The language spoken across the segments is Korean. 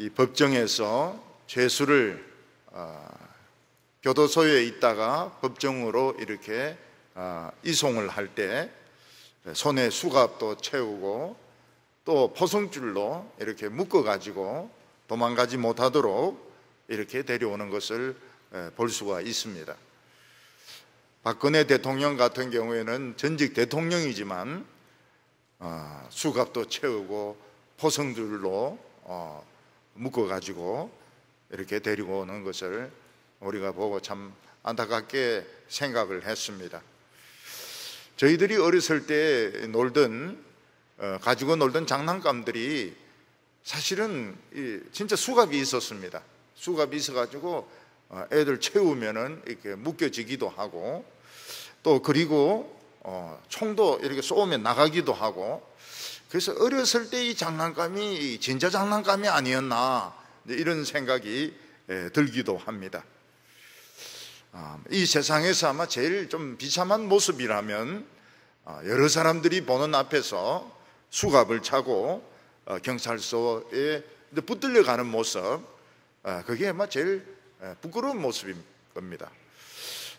이 법정에서 죄수를 교도소에 있다가 법정으로 이렇게 이송을 할 때 손에 수갑도 채우고 또 포승줄로 이렇게 묶어 가지고 도망가지 못하도록 이렇게 데려오는 것을 볼 수가 있습니다. 박근혜 대통령 같은 경우에는 전직 대통령이지만 수갑도 채우고 포승줄로 묶어 가지고 이렇게 데리고 오는 것을 우리가 보고 참 안타깝게 생각을 했습니다. 저희들이 어렸을 때 가지고 놀던 장난감들이 사실은 진짜 수갑이 있었습니다. 수갑이 있어가지고 애들 채우면은 이렇게 묶여지기도 하고 또 그리고 총도 이렇게 쏘면 나가기도 하고, 그래서 어렸을 때 이 장난감이 진짜 장난감이 아니었나 이런 생각이 들기도 합니다. 이 세상에서 아마 제일 좀 비참한 모습이라면 여러 사람들이 보는 앞에서 수갑을 차고 경찰서에 붙들려 가는 모습, 그게 아마 제일 부끄러운 모습일 겁니다.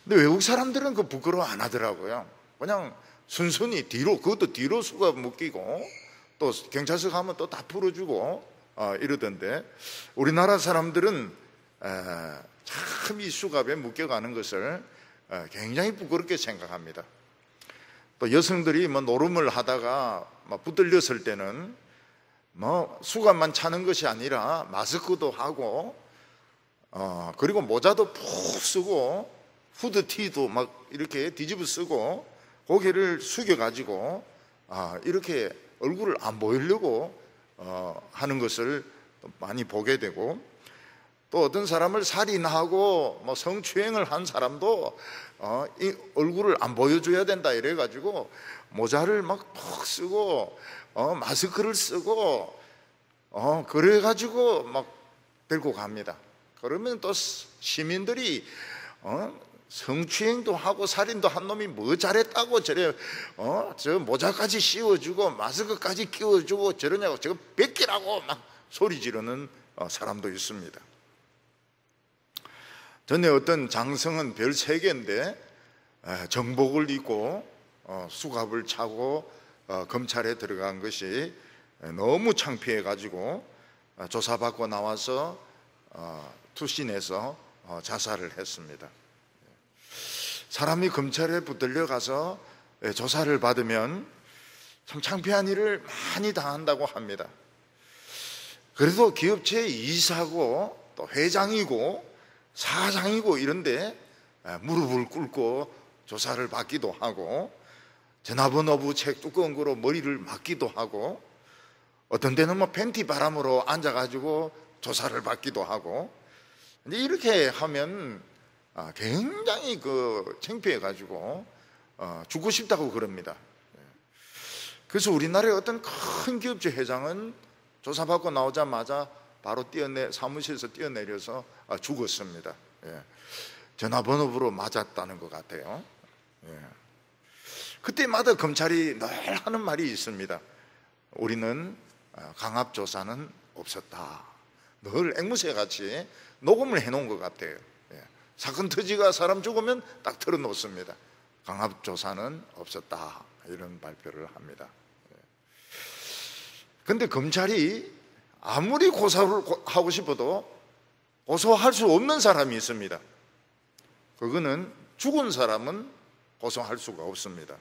근데 외국 사람들은 그 부끄러워 안 하더라고요. 그냥 순순히 뒤로, 그것도 뒤로 수갑 묶이고 또 경찰서 가면 또 다 풀어주고 이러던데, 우리나라 사람들은 참 이 수갑에 묶여가는 것을 굉장히 부끄럽게 생각합니다. 또 여성들이 노름을 하다가 붙들렸을 때는 수갑만 차는 것이 아니라 마스크도 하고 그리고 모자도 푹 쓰고 후드티도 막 이렇게 뒤집어 쓰고 고개를 숙여 가지고 이렇게 얼굴을 안 보이려고 하는 것을 많이 보게 되고, 또 어떤 사람을 살인하고 성추행을 한 사람도 이 얼굴을 안 보여줘야 된다 이래 가지고 모자를 막 푹 쓰고 마스크를 쓰고 그래 가지고 막 들고 갑니다. 그러면 또 시민들이 성추행도 하고 살인도 한 놈이 뭐 잘했다고 저래 저 모자까지 씌워주고 마스크까지 끼워주고 저러냐고, 저거 뺏기라고 막 소리 지르는 사람도 있습니다. 전에 어떤 장성은 별 3개인데 정복을 입고 수갑을 차고 검찰에 들어간 것이 너무 창피해 가지고 조사받고 나와서 투신해서 자살을 했습니다. 사람이 검찰에 붙들려 가서 조사를 받으면 참 창피한 일을 많이 당한다고 합니다. 그래도 기업체 이사고 또 회장이고 사장이고 이런데 무릎을 꿇고 조사를 받기도 하고, 전화번호부 책 두꺼운 거로 머리를 맞기도 하고, 어떤 데는 팬티 바람으로 앉아가지고 조사를 받기도 하고, 이렇게 하면 굉장히 창피해가지고 죽고 싶다고 그럽니다. 그래서 우리나라의 어떤 큰 기업체 회장은 조사받고 나오자마자 바로 사무실에서 뛰어내려서 죽었습니다. 전화번호부로 맞았다는 것 같아요. 그때마다 검찰이 늘 하는 말이 있습니다. 우리는 강압조사는 없었다. 늘 앵무새같이 녹음을 해놓은 것 같아요. 사건 터지가 사람 죽으면 딱 틀어놓습니다. 강압조사는 없었다, 이런 발표를 합니다. 그런데 검찰이 아무리 고소를 하고 싶어도 고소할 수 없는 사람이 있습니다. 그거는 죽은 사람은 고소할 수가 없습니다.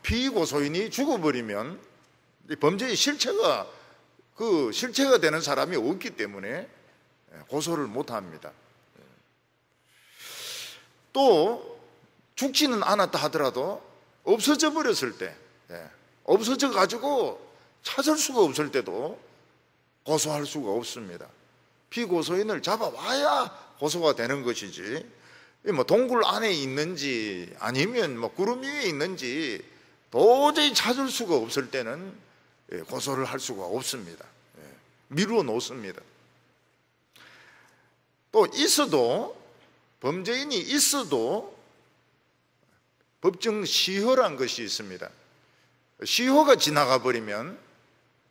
피고소인이 죽어버리면 범죄의 실체가 되는 사람이 없기 때문에 고소를 못합니다. 또 죽지는 않았다 하더라도 없어져 버렸을 때, 없어져 가지고 찾을 수가 없을 때도 고소할 수가 없습니다. 피고소인을 잡아와야 고소가 되는 것이지, 동굴 안에 있는지 아니면 구름 위에 있는지 도저히 찾을 수가 없을 때는 고소를 할 수가 없습니다. 미루어 놓습니다. 또 범죄인이 있어도 법정 시효란 것이 있습니다. 시효가 지나가 버리면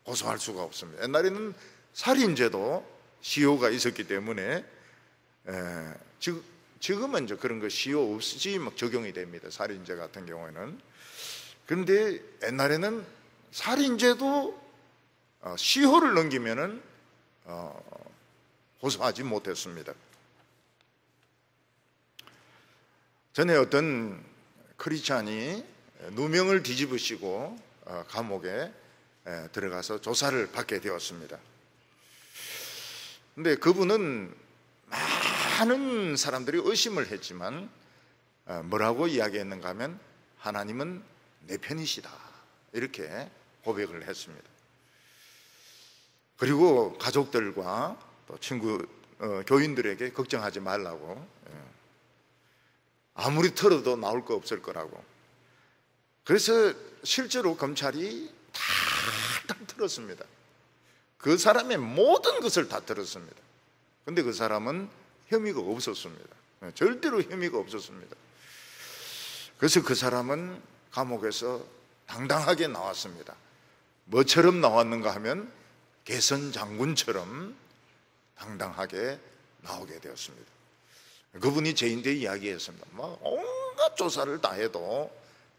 고소할 수가 없습니다. 옛날에는 살인죄도 시효가 있었기 때문에 지금은 이제 그런 거 시효 없이 막 적용이 됩니다. 살인죄 같은 경우에는. 그런데 옛날에는 살인죄도 시효를 넘기면은 고소하지 못했습니다. 전에 어떤 크리스찬이 누명을 뒤집으시고 감옥에 들어가서 조사를 받게 되었습니다. 근데 그분은 많은 사람들이 의심을 했지만 뭐라고 이야기했는가 하면 하나님은 내 편이시다 이렇게 고백을 했습니다. 그리고 가족들과 또 친구 교인들에게 걱정하지 말라고, 아무리 털어도 나올 거 없을 거라고. 그래서 실제로 검찰이 다 털었습니다. 그 사람의 모든 것을 다 들었습니다. 근데 그 사람은 혐의가 없었습니다. 절대로 혐의가 없었습니다. 그래서 그 사람은 감옥에서 당당하게 나왔습니다. 뭐처럼 나왔는가 하면 개선 장군처럼 당당하게 나오게 되었습니다. 그분이 재인대 이야기했습니다. 막 온갖 조사를 다 해도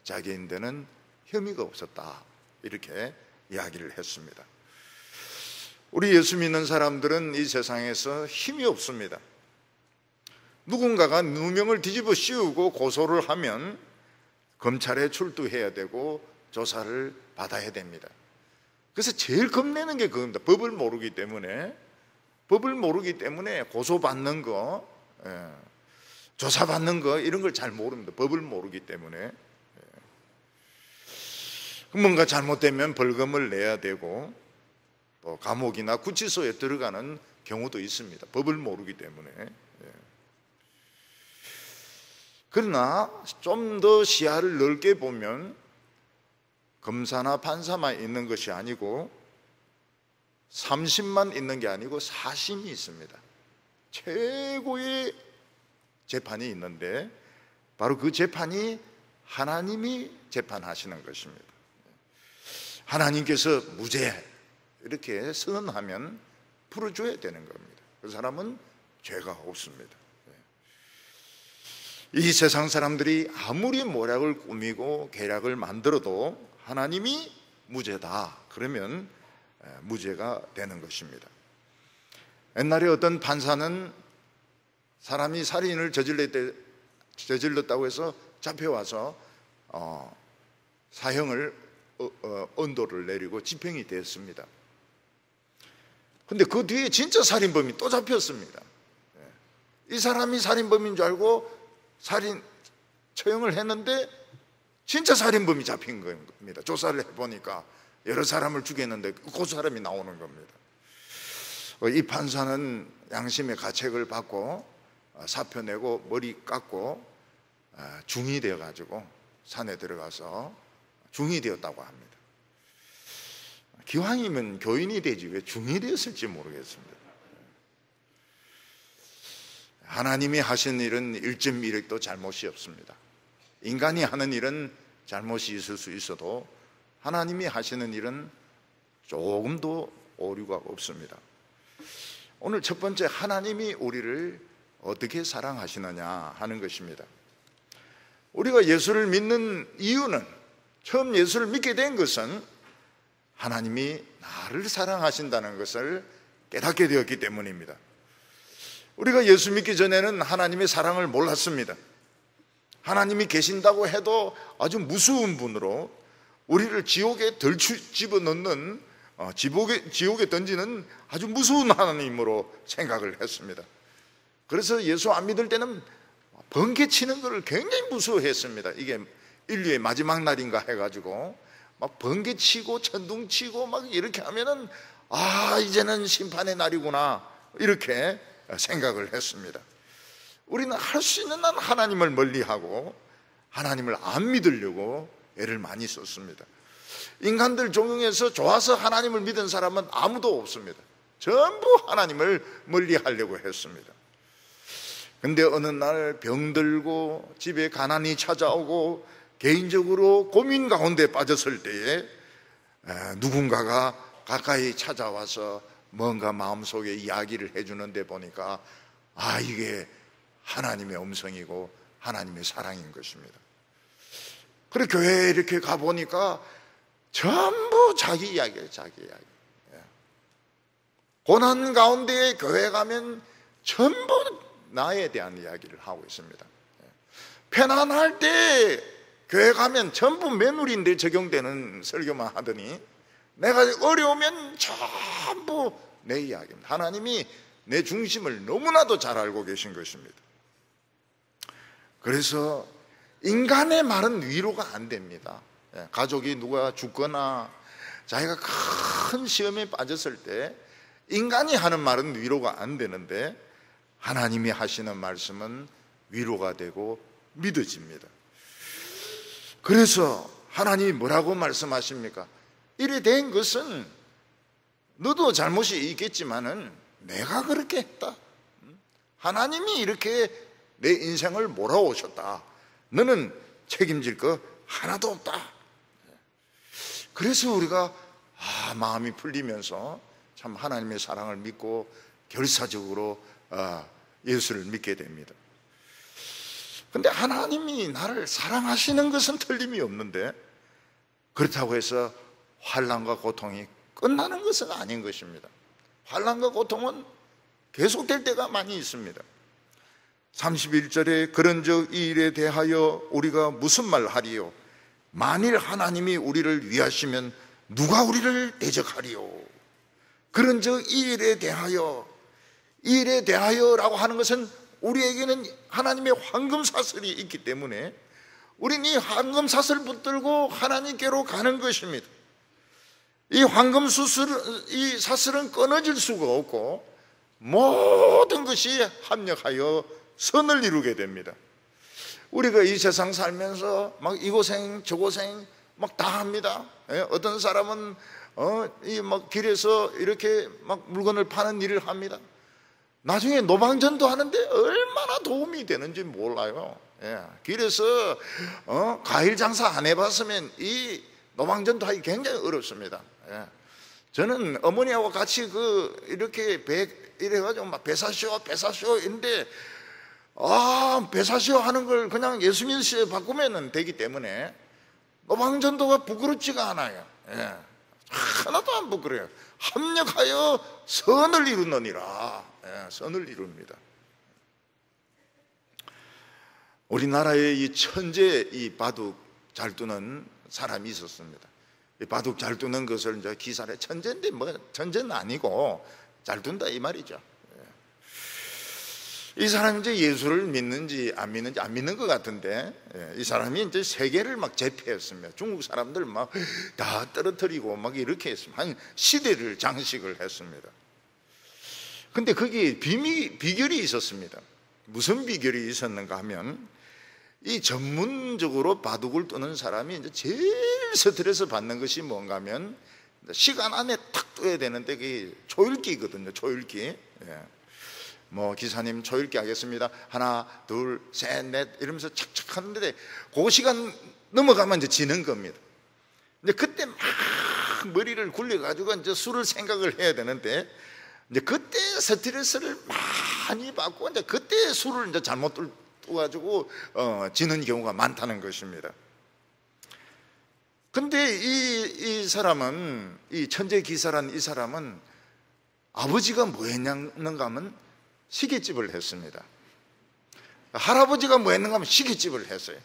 자기인데는 혐의가 없었다 이렇게 이야기를 했습니다. 우리 예수 믿는 사람들은 이 세상에서 힘이 없습니다. 누군가가 누명을 뒤집어 씌우고 고소를 하면 검찰에 출두해야 되고 조사를 받아야 됩니다. 그래서 제일 겁내는 게 그겁니다. 법을 모르기 때문에 고소받는 거, 조사받는 거 이런 걸 잘 모릅니다. 법을 모르기 때문에. 뭔가 잘못되면 벌금을 내야 되고 또 감옥이나 구치소에 들어가는 경우도 있습니다. 법을 모르기 때문에. 그러나 좀 더 시야를 넓게 보면 검사나 판사만 있는 것이 아니고 삼심만 있는 게 아니고 사심이 있습니다. 최고의 재판이 있는데 바로 그 재판이 하나님이 재판하시는 것입니다. 하나님께서 무죄 이렇게 선언하면 풀어줘야 되는 겁니다. 그 사람은 죄가 없습니다. 이 세상 사람들이 아무리 모략을 꾸미고 계략을 만들어도 하나님이 무죄다 그러면 무죄가 되는 것입니다. 옛날에 어떤 판사는 사람이 살인을 저질렀다고 해서 잡혀와서 사형을 언도를 내리고 집행이 됐습니다. 근데 그 뒤에 진짜 살인범이 또 잡혔습니다. 이 사람이 살인범인 줄 알고 살인 처형을 했는데 진짜 살인범이 잡힌 겁니다. 조사를 해보니까 여러 사람을 죽였는데 그 사람이 나오는 겁니다. 이 판사는 양심의 가책을 받고 사표 내고 머리 깎고 중이 되어가지고 산에 들어가서 중이 되었다고 합니다. 기왕이면 교인이 되지 왜 중이 되었을지 모르겠습니다. 하나님이 하신 일은 1.1획도 잘못이 없습니다. 인간이 하는 일은 잘못이 있을 수 있어도 하나님이 하시는 일은 조금도 오류가 없습니다. 오늘 첫 번째, 하나님이 우리를 어떻게 사랑하시느냐 하는 것입니다. 우리가 예수를 믿는 이유는, 처음 예수를 믿게 된 것은 하나님이 나를 사랑하신다는 것을 깨닫게 되었기 때문입니다. 우리가 예수 믿기 전에는 하나님의 사랑을 몰랐습니다. 하나님이 계신다고 해도 아주 무서운 분으로 우리를 지옥에 집어넣는, 지옥에 던지는 아주 무서운 하나님으로 생각을 했습니다. 그래서 예수 안 믿을 때는 번개치는 것을 굉장히 무서워했습니다. 이게 인류의 마지막 날인가 해가지고 막 번개치고 천둥치고 막 이렇게 하면은 이제는 심판의 날이구나 이렇게 생각을 했습니다. 우리는 할 수 있는 한 하나님을 멀리하고 하나님을 안 믿으려고 애를 많이 썼습니다. 인간들 중에서 좋아서 하나님을 믿은 사람은 아무도 없습니다. 전부 하나님을 멀리하려고 했습니다. 근데 어느 날 병들고 집에 가난이 찾아오고 개인적으로 고민 가운데 빠졌을 때에 누군가가 가까이 찾아와서 뭔가 마음속에 이야기를 해주는데 보니까 이게 하나님의 음성이고 하나님의 사랑인 것입니다. 그래 교회에 이렇게 가보니까 전부 자기 이야기예요. 자기 이야기. 고난 가운데 교회 가면 전부 나에 대한 이야기를 하고 있습니다. 편안할 때 교회 가면 전부 매누리인데 적용되는 설교만 하더니 내가 어려우면 전부 내 이야기입니다. 하나님이 내 중심을 너무나도 잘 알고 계신 것입니다. 그래서 인간의 말은 위로가 안 됩니다. 가족이 누가 죽거나 자기가 큰 시험에 빠졌을 때 인간이 하는 말은 위로가 안 되는데 하나님이 하시는 말씀은 위로가 되고 믿어집니다. 그래서 하나님이 뭐라고 말씀하십니까? 이래 된 것은 너도 잘못이 있겠지만은 내가 그렇게 했다. 하나님이 이렇게 내 인생을 몰아오셨다. 너는 책임질 거 하나도 없다. 그래서 우리가 마음이 풀리면서 참 하나님의 사랑을 믿고 결사적으로 예수를 믿게 됩니다. 근데 하나님이 나를 사랑하시는 것은 틀림이 없는데 그렇다고 해서 환난과 고통이 끝나는 것은 아닌 것입니다. 환난과 고통은 계속될 때가 많이 있습니다. 31절에 그런즉 이 일에 대하여 우리가 무슨 말 하리요? 만일 하나님이 우리를 위하시면 누가 우리를 대적하리요? 그런즉 이 일에 대하여, 이 일에 대하여라고 하는 것은 우리에게는 하나님의 황금사슬이 있기 때문에 우리는 이 황금사슬 붙들고 하나님께로 가는 것입니다. 이 이 사슬은 끊어질 수가 없고 모든 것이 합력하여 선을 이루게 됩니다. 우리가 이 세상 살면서 막 이 고생 저 고생 막 다 합니다. 어떤 사람은 이 막 길에서 이렇게 막 물건을 파는 일을 합니다. 나중에 노방전도 하는데 얼마나 도움이 되는지 몰라요. 길에서 과일 장사 안 해봤으면 이 노방전도 하기 굉장히 어렵습니다. 저는 어머니하고 같이 이렇게 이래가지고 막 배사시오 인데 배사시오 하는 걸 그냥 예수님 씨에 바꾸면 되기 때문에 노방전도가 부끄럽지가 않아요. 하나도 안 부끄러워요. 합력하여 선을 이루느니라. 선을 이룹니다. 우리나라에 이 천재 이 바둑 잘 두는 사람이 있었습니다. 이 바둑 잘 두는 것을 이제 기사에 천재인데 뭐 천재는 아니고 잘 둔다 이 말이죠. 이 사람이 이제 예수를 믿는지 안 믿는 것 같은데 이 사람이 이제 세계를 막 제패했습니다. 중국 사람들 막 다 떨어뜨리고 막 이렇게 했습니다. 한 시대를 장식을 했습니다. 근데 거기에 비결이 있었습니다. 무슨 비결이 있었는가 하면 이 전문적으로 바둑을 두는 사람이 이제 제일 스트레스 받는 것이 뭔가 하면 시간 안에 탁 둬야 되는데 그게 초읽기거든요. 초읽기. 뭐 기사님 초읽기 하겠습니다. 하나 둘 셋 넷 이러면서 착착 하는데 그 시간 넘어가면 이제 지는 겁니다. 근데 그때 막 머리를 굴려가지고 이제 술을 생각을 해야 되는데 이제 그때 스트레스를 많이 받고 이제 그때 술을 이제 잘못 가지고 지는 경우가 많다는 것입니다. 근데 이 사람은 이 천재 기사란 이 사람은 아버지가 뭐 했는가 하면 시계집을 했습니다. 할아버지가 뭐 했는가 하면 시계집을 했어요.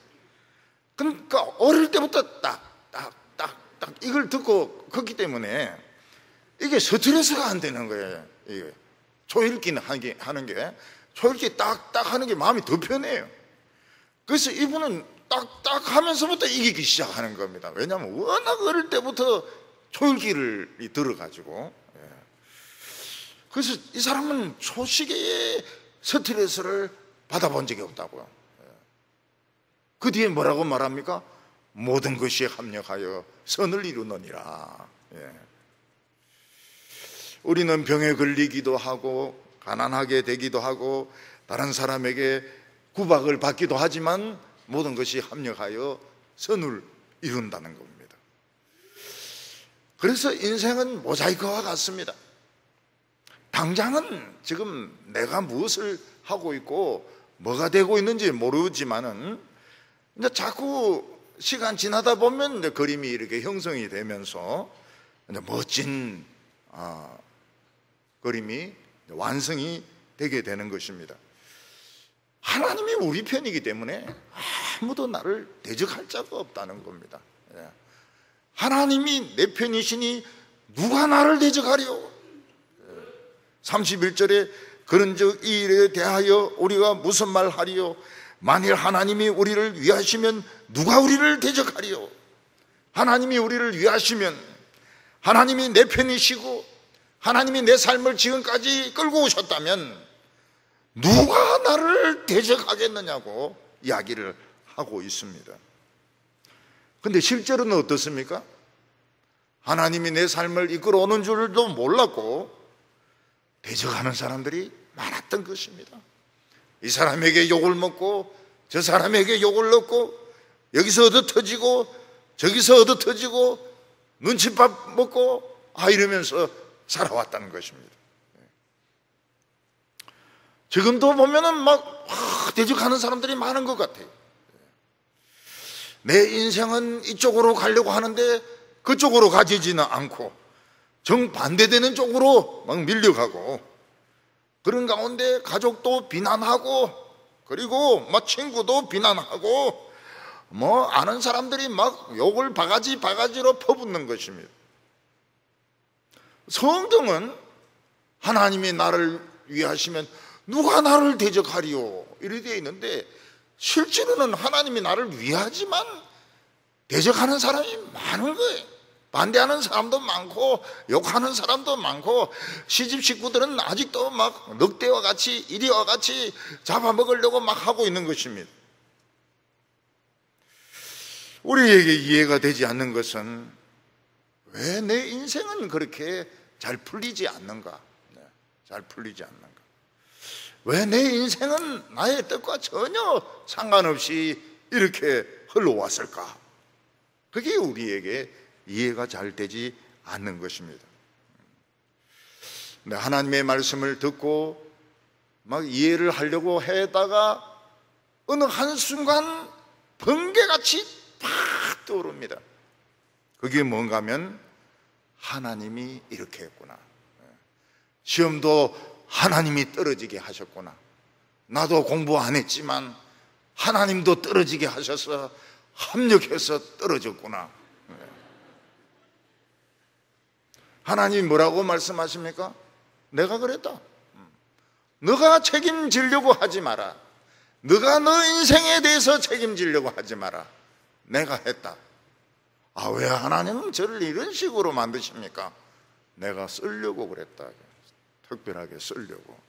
그러니까 어릴 때부터 딱 이걸 듣고 컸기 때문에 이게 스트레스가 안 되는 거예요. 이게 초읽기는 하는 게 초읽기 딱딱 하는 게 마음이 더 편해요. 그래서 이분은 딱딱 하면서부터 이기기 시작하는 겁니다. 왜냐하면 워낙 어릴 때부터 초읽기를 들어가지고. 그래서 이 사람은 초시계에 스트레스를 받아본 적이 없다고요. 그 뒤에 뭐라고 말합니까? 모든 것이 합력하여 선을 이루느니라. 우리는 병에 걸리기도 하고 가난하게 되기도 하고 다른 사람에게 구박을 받기도 하지만 모든 것이 합력하여 선을 이룬다는 겁니다. 그래서 인생은 모자이크와 같습니다. 당장은 지금 내가 무엇을 하고 있고 뭐가 되고 있는지 모르지만은 이제 자꾸 시간 지나다 보면 이제 그림이 이렇게 형성이 되면서 이제 멋진 그림이 완성이 되게 되는 것입니다. 하나님이 우리 편이기 때문에 아무도 나를 대적할 자가 없다는 겁니다. 하나님이 내 편이시니 누가 나를 대적하리요? 31절에 그런즉 이 일에 대하여 우리가 무슨 말 하리요? 만일 하나님이 우리를 위하시면 누가 우리를 대적하리요? 하나님이 우리를 위하시면, 하나님이 내 편이시고 하나님이 내 삶을 지금까지 끌고 오셨다면 누가 나를 대적하겠느냐고 이야기를 하고 있습니다. 그런데 실제로는 어떻습니까? 하나님이 내 삶을 이끌어오는 줄도 몰랐고 대적하는 사람들이 많았던 것입니다. 이 사람에게 욕을 먹고 저 사람에게 욕을 넣고 여기서 얻어 터지고 저기서 얻어 터지고 눈칫밥 먹고 이러면서 살아왔다는 것입니다. 지금도 보면은 막 대적하는 사람들이 많은 것 같아요. 내 인생은 이쪽으로 가려고 하는데 그쪽으로 가지지는 않고 정반대되는 쪽으로 막 밀려가고, 그런 가운데 가족도 비난하고, 그리고 막 친구도 비난하고, 뭐 아는 사람들이 막 욕을 바가지로 퍼붓는 것입니다. 성경은 하나님이 나를 위하시면 누가 나를 대적하리요? 이렇게 되어 있는데 실제로는 하나님이 나를 위하지만 대적하는 사람이 많은 거예요. 반대하는 사람도 많고 욕하는 사람도 많고, 시집 식구들은 아직도 막 늑대와 같이 이리와 같이 잡아먹으려고 막 하고 있는 것입니다. 우리에게 이해가 되지 않는 것은 왜 내 인생은 그렇게 잘 풀리지 않는가? 잘 풀리지 않는가? 왜 내 인생은 나의 뜻과 전혀 상관없이 이렇게 흘러왔을까? 그게 우리에게 이해가 잘 되지 않는 것입니다. 하나님의 말씀을 듣고 막 이해를 하려고 했다가 어느 한순간 번개같이 팍 떠오릅니다. 그게 뭔가 하면 하나님이 이렇게 했구나. 시험도 하나님이 떨어지게 하셨구나. 나도 공부 안 했지만 하나님도 떨어지게 하셔서 합력해서 떨어졌구나. 하나님이 뭐라고 말씀하십니까? 내가 그랬다. 너가 책임지려고 하지 마라. 너가 너 인생에 대해서 책임지려고 하지 마라. 내가 했다. 왜 하나님은 저를 이런 식으로 만드십니까? 내가 쓰려고 그랬다. 특별하게 쓰려고.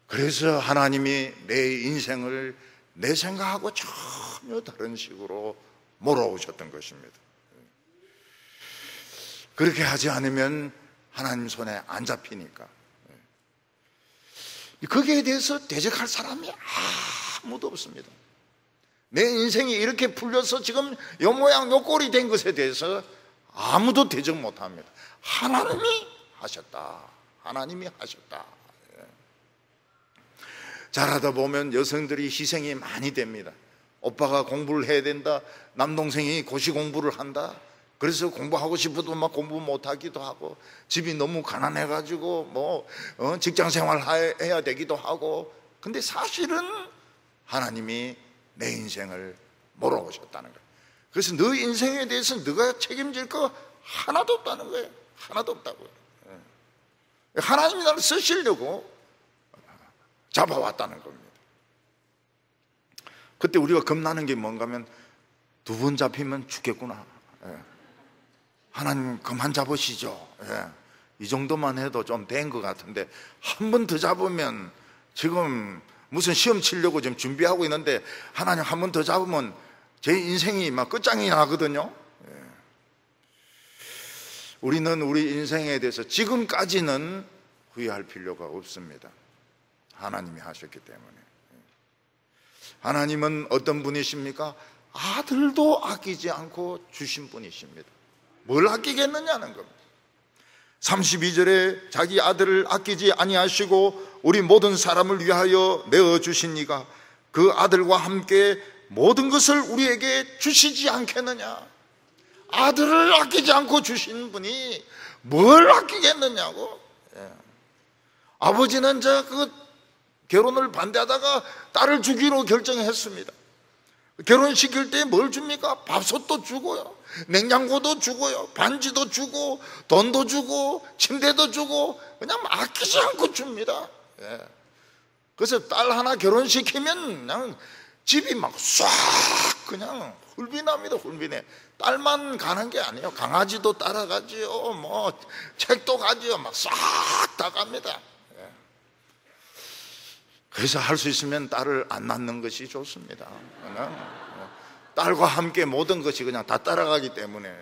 그래서 하나님이 내 인생을 내 생각하고 전혀 다른 식으로 몰아오셨던 것입니다. 그렇게 하지 않으면 하나님 손에 안 잡히니까. 거기에 대해서 대적할 사람이 아무도 없습니다. 내 인생이 이렇게 풀려서 지금 요 모양 요 꼴이 된 것에 대해서 아무도 대적 못합니다. 하나님이 하셨다. 하나님이 하셨다. 잘하다 보면 여성들이 희생이 많이 됩니다. 오빠가 공부를 해야 된다. 남동생이 고시 공부를 한다. 그래서 공부하고 싶어도 막 공부 못하기도 하고, 집이 너무 가난해가지고 뭐 직장생활 해야 되기도 하고. 근데 사실은 하나님이 내 인생을 몰아오셨다는 거예요. 그래서 너 인생에 대해서 너가 책임질 거 하나도 없다는 거예요. 하나도 없다고요. 하나님이 나를 쓰시려고 잡아왔다는 겁니다. 그때 우리가 겁나는 게 뭔가 하면 2번 잡히면 죽겠구나. 하나님 그만 잡으시죠. 이 정도만 해도 좀 된 것 같은데 한 번 더 잡으면, 지금 무슨 시험 치려고 지금 준비하고 있는데 하나님 한 번 더 잡으면 제 인생이 막 끝장이 나거든요. 우리는 우리 인생에 대해서 지금까지는 후회할 필요가 없습니다. 하나님이 하셨기 때문에. 하나님은 어떤 분이십니까? 아들도 아끼지 않고 주신 분이십니다. 뭘 아끼겠느냐는 겁니다. 32절에 자기 아들을 아끼지 아니하시고 우리 모든 사람을 위하여 내어주시니가 그 아들과 함께 모든 것을 우리에게 주시지 않겠느냐. 아들을 아끼지 않고 주신 분이 뭘 아끼겠느냐고. 아버지는 그 결혼을 반대하다가 딸을 주기로 결정했습니다. 결혼시킬 때 뭘 줍니까? 밥솥도 주고요, 냉장고도 주고요, 반지도 주고, 돈도 주고, 침대도 주고, 그냥 아끼지 않고 줍니다. 그래서 딸 하나 결혼시키면 그냥 집이 막 싹 그냥 훌비납니다. 훌비네. 딸만 가는 게 아니에요. 강아지도 따라가지요, 뭐 책도 가지요, 막 싹 다 갑니다. 그래서 할 수 있으면 딸을 안 낳는 것이 좋습니다. 딸과 함께 모든 것이 그냥 다 따라가기 때문에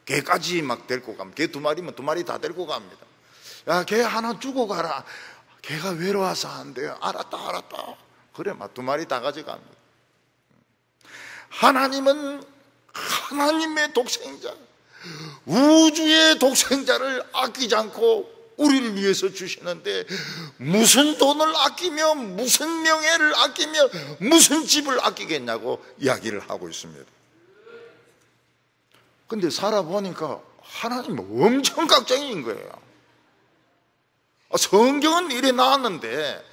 개까지 막 데리고 갑니다. 개 2마리면 2마리 다 데리고 갑니다. 야, 개 하나 주고 가라. 개가 외로워서 안 돼요. 알았다. 그래, 막 2마리 다 가져갑니다. 하나님은 하나님의 독생자, 우주의 독생자를 아끼지 않고 우리를 위해서 주시는데, 무슨 돈을 아끼며 무슨 명예를 아끼며 무슨 집을 아끼겠냐고 이야기를 하고 있습니다. 근데 살아보니까 하나님은 엄청 깍쟁이인 거예요. 성경은 이래 나왔는데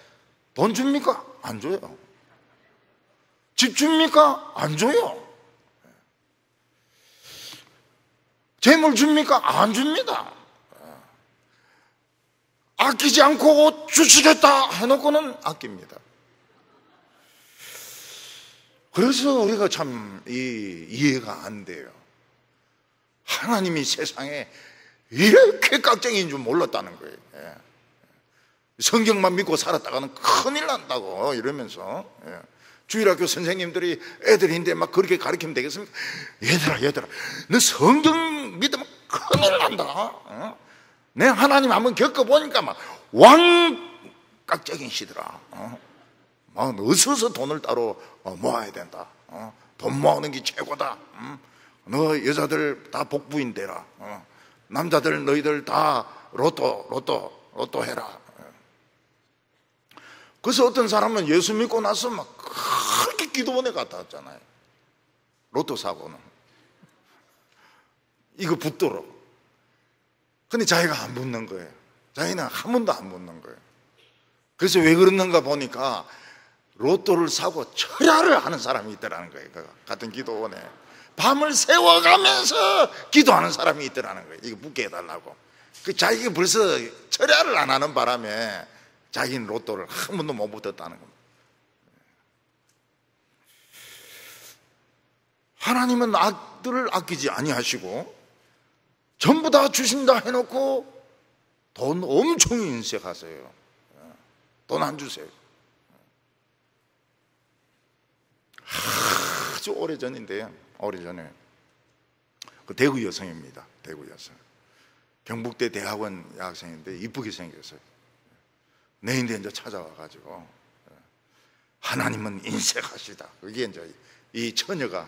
돈 줍니까? 안 줘요. 집 줍니까? 안 줘요. 재물 줍니까? 안 줍니다. 아끼지 않고 주시겠다 해놓고는 아낍니다. 그래서 우리가 참 이해가 안 돼요. 하나님이 세상에 이렇게 깍쟁이인 줄 몰랐다는 거예요. 성경만 믿고 살았다가는 큰일 난다고 이러면서, 주일학교 선생님들이 애들인데 막 그렇게 가르치면 되겠습니까? 얘들아 너 성경 믿으면 큰일 난다. 내 하나님 한번 겪어보니까 막 왕깍쟁이시더라. 막 어서서 돈을 따로 모아야 된다. 돈 모으는 게 최고다. 너 여자들 다 복부인 되라. 남자들 너희들 다 로또 해라. 그래서 어떤 사람은 예수 믿고 나서 막 그렇게 기도원에 갔다 왔잖아요. 로또 사고는 이거 붙도록. 근데 자기가 안 붙는 거예요. 자기는 한 번도 안 붙는 거예요. 그래서 왜 그러는가 보니까 로또를 사고 철야를 하는 사람이 있더라는 거예요. 같은 기도원에 밤을 새워가면서 기도하는 사람이 있더라는 거예요. 이거 붙게 해달라고. 자기가 벌써 철야를 안 하는 바람에 자기는 로또를 한 번도 못 붙었다는 겁니다. 하나님은 아들을 아끼지 아니하시고 전부 다 주신다 해놓고 돈 엄청 인색하세요. 돈 안 주세요. 아주 오래전인데요, 오래전에 그 대구 여성입니다. 대구 여성, 경북대 대학원 여학생인데 이쁘게 생겼어요. 내인데 이제 찾아와가지고 하나님은 인색하시다. 그게 이제 이 처녀가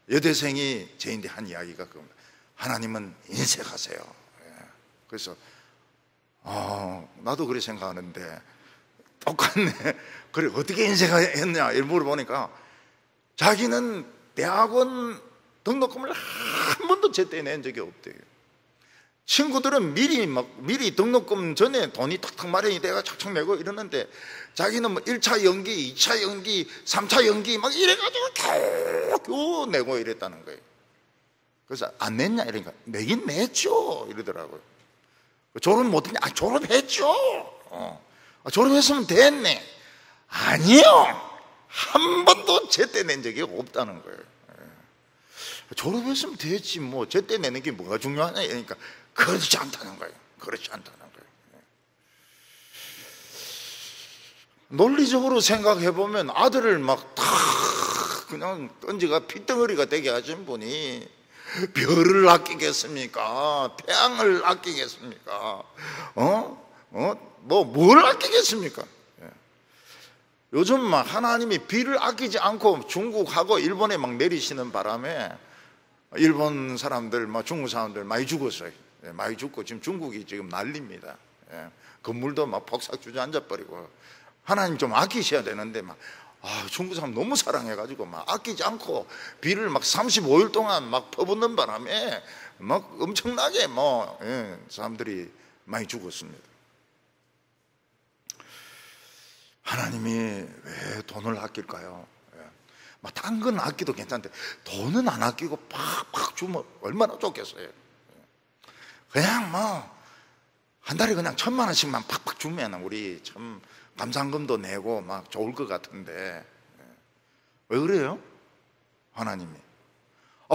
여대생이 제인데 한 이야기가 그겁니다. 하나님은 인색하세요. 그래서 나도 그렇게 생각하는데 똑같네. 그래, 어떻게 인색했냐 이걸 물어보니까 자기는 대학원 등록금을 한 번도 제때 낸 적이 없대요. 친구들은 미리 등록금 전에 돈이 탁탁 마련이 돼가 착착 내고 이러는데 자기는 뭐 1차 연기, 2차 연기, 3차 연기 막 이래가지고 겨우 내고 이랬다는 거예요. 그래서 안 냈냐 이러니까 내긴 냈죠 이러더라고요. 졸업 못했냐? 졸업했죠. 졸업했으면 됐네. 아니요, 한 번도 제때 낸 적이 없다는 거예요. 졸업했으면 됐지 뭐 제때 내는 게 뭐가 중요하냐 이러니까 그렇지 않다는 거예요. 그렇지 않다는 거예요. 논리적으로 생각해 보면 아들을 막 다 그냥 던지가 핏덩어리가 되게 하신 분이 별을 아끼겠습니까? 태양을 아끼겠습니까? 뭘 아끼겠습니까? 요즘 막 하나님이 비를 아끼지 않고 중국하고 일본에 막 내리시는 바람에 일본 사람들, 막 중국 사람들 많이 죽었어요. 예, 많이 죽고 지금 중국이 지금 난립니다. 예, 건물도 막 폭삭 주저앉아 버리고. 하나님 좀 아끼셔야 되는데 막 중국 사람 너무 사랑해가지고 막 아끼지 않고 비를 막 35일 동안 막 퍼붓는 바람에 막 엄청나게 사람들이 많이 죽었습니다. 하나님이 왜 돈을 아낄까요? 막 딴 건 아끼도 괜찮은데 돈은 안 아끼고 팍팍 주면 얼마나 좋겠어요. 그냥 한 달에 그냥 1,000,000원씩만 팍팍 주면 우리 참 감상금도 내고 막 좋을 것 같은데 왜 그래요? 하나님이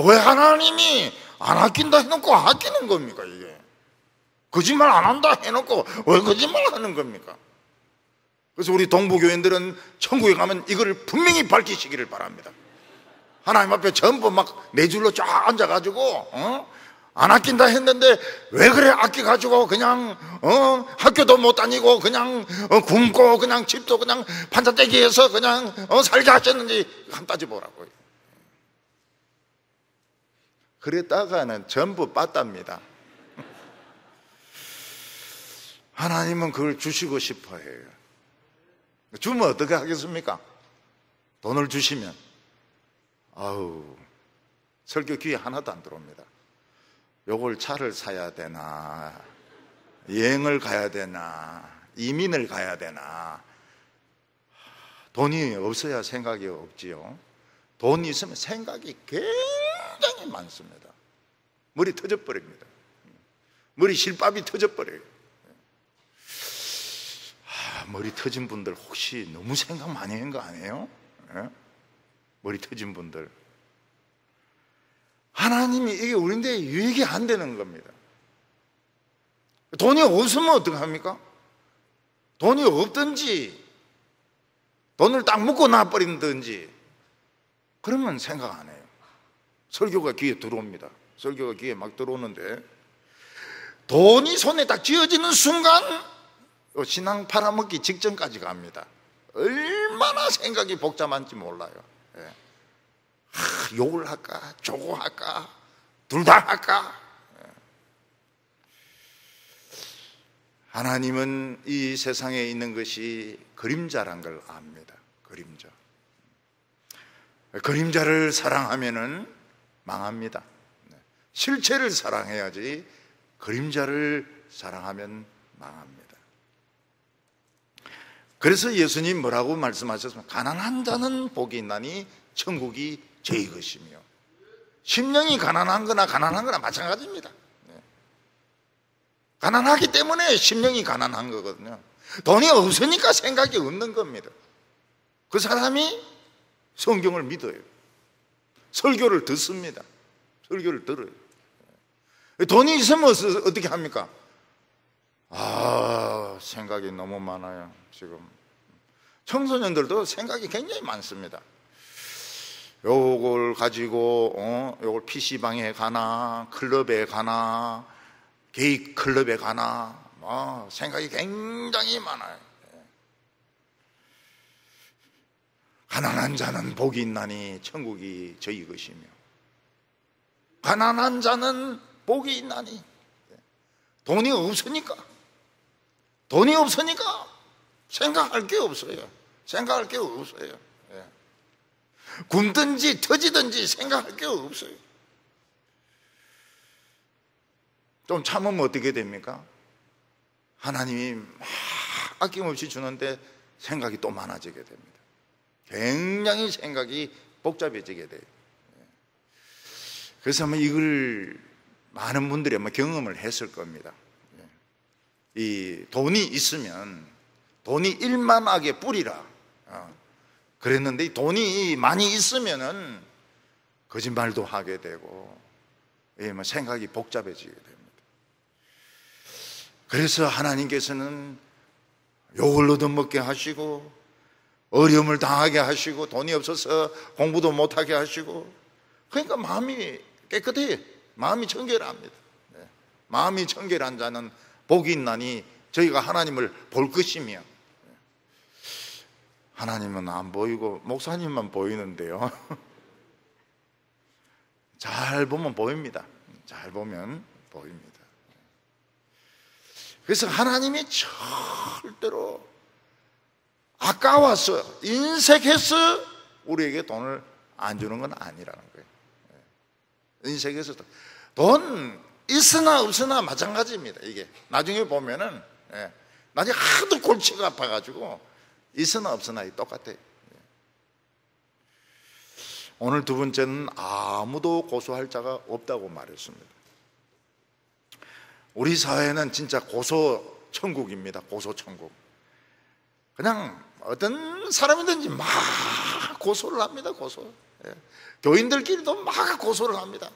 왜 하나님이 안 아낀다 해놓고 아끼는 겁니까? 이게 거짓말 안 한다 해놓고 왜 거짓말 하는 겁니까? 그래서 우리 동부교인들은 천국에 가면 이거를 분명히 밝히시기를 바랍니다. 하나님 앞에 전부 막 네 줄로 쫙 앉아가지고 안 아낀다 했는데 왜 그래 아껴가지고 그냥 학교도 못 다니고 그냥 굶고 그냥 집도 그냥 판자떼기해서 그냥 살게 하셨는지 한 따져보라고요. 그랬다가는 전부 빠답니다. 하나님은 그걸 주시고 싶어 해요. 주면 어떻게 하겠습니까? 돈을 주시면 설교 귀에 하나도 안 들어옵니다. 요걸 차를 사야 되나, 여행을 가야 되나, 이민을 가야 되나. 돈이 없어야 생각이 없지요. 돈이 있으면 생각이 굉장히 많습니다. 머리 터져버립니다. 머리 실밥이 터져버려요. 머리 터진 분들 혹시 너무 생각 많이 한 거 아니에요? 머리 터진 분들, 하나님이 이게 우리인데 유익이 안 되는 겁니다. 돈이 없으면 어떡합니까? 돈이 없든지 돈을 딱 묶어 놔버린든지 그러면 생각 안 해요. 설교가 귀에 들어옵니다. 설교가 귀에 막 들어오는데 돈이 손에 딱 쥐어지는 순간 신앙 팔아먹기 직전까지 갑니다. 얼마나 생각이 복잡한지 몰라요. 욕을 할까? 조고 할까? 둘 다 할까? 하나님은 이 세상에 있는 것이 그림자란 걸 압니다. 그림자. 그림자를 사랑하면은 망합니다. 실체를 사랑해야지 그림자를 사랑하면 망합니다. 그래서 예수님 뭐라고 말씀하셨습니까? 가난한 자는 복이 있나니 천국이 저희 것이며. 심령이 가난한 거나 마찬가지입니다. 가난하기 때문에 심령이 가난한 거거든요. 돈이 없으니까 생각이 없는 겁니다. 그 사람이 성경을 믿어요. 설교를 듣습니다. 설교를 들어요. 돈이 있으면 어떻게 합니까? 생각이 너무 많아요. 지금 청소년들도 생각이 굉장히 많습니다. 요걸 가지고 요걸 PC방에 가나 클럽에 가나 게이 클럽에 가나 생각이 굉장히 많아요. 가난한 자는 복이 있나니 천국이 저희 것이며. 가난한 자는 복이 있나니. 돈이 없으니까 생각할 게 없어요. 생각할 게 없어요. 굶든지 터지든지 생각할 게 없어요. 좀 참으면 어떻게 됩니까? 하나님이 막 아낌없이 주는데 생각이 또 많아지게 됩니다. 굉장히 생각이 복잡해지게 돼요. 그래서 아마 이걸 많은 분들이 아마 경험을 했을 겁니다. 이 돈이 있으면 돈이 일만하게 뿌리라 그랬는데 이 돈이 많이 있으면은 거짓말도 하게 되고 생각이 복잡해지게 됩니다. 그래서 하나님께서는 욕을 얻어먹게 하시고 어려움을 당하게 하시고 돈이 없어서 공부도 못하게 하시고 그러니까 마음이 깨끗해요. 마음이 청결합니다. 마음이 청결한 자는 복이 있나니 저희가 하나님을 볼 것이며. 하나님은 안 보이고 목사님만 보이는데요. 잘 보면 보입니다. 잘 보면 보입니다. 그래서 하나님이 절대로 아까워서 인색해서 우리에게 돈을 안 주는 건 아니라는 거예요. 인색해서 돈 있으나 없으나 마찬가지입니다. 이게 나중에 보면은 나중에 하도 골치가 아파가지고 있으나 없으나 똑같아요. 오늘 두 번째는 아무도 고소할 자가 없다고 말했습니다. 우리 사회는 진짜 고소 천국입니다. 고소 천국. 그냥 어떤 사람이든지 막 고소를 합니다. 고소. 교인들끼리도 막 고소를 합니다.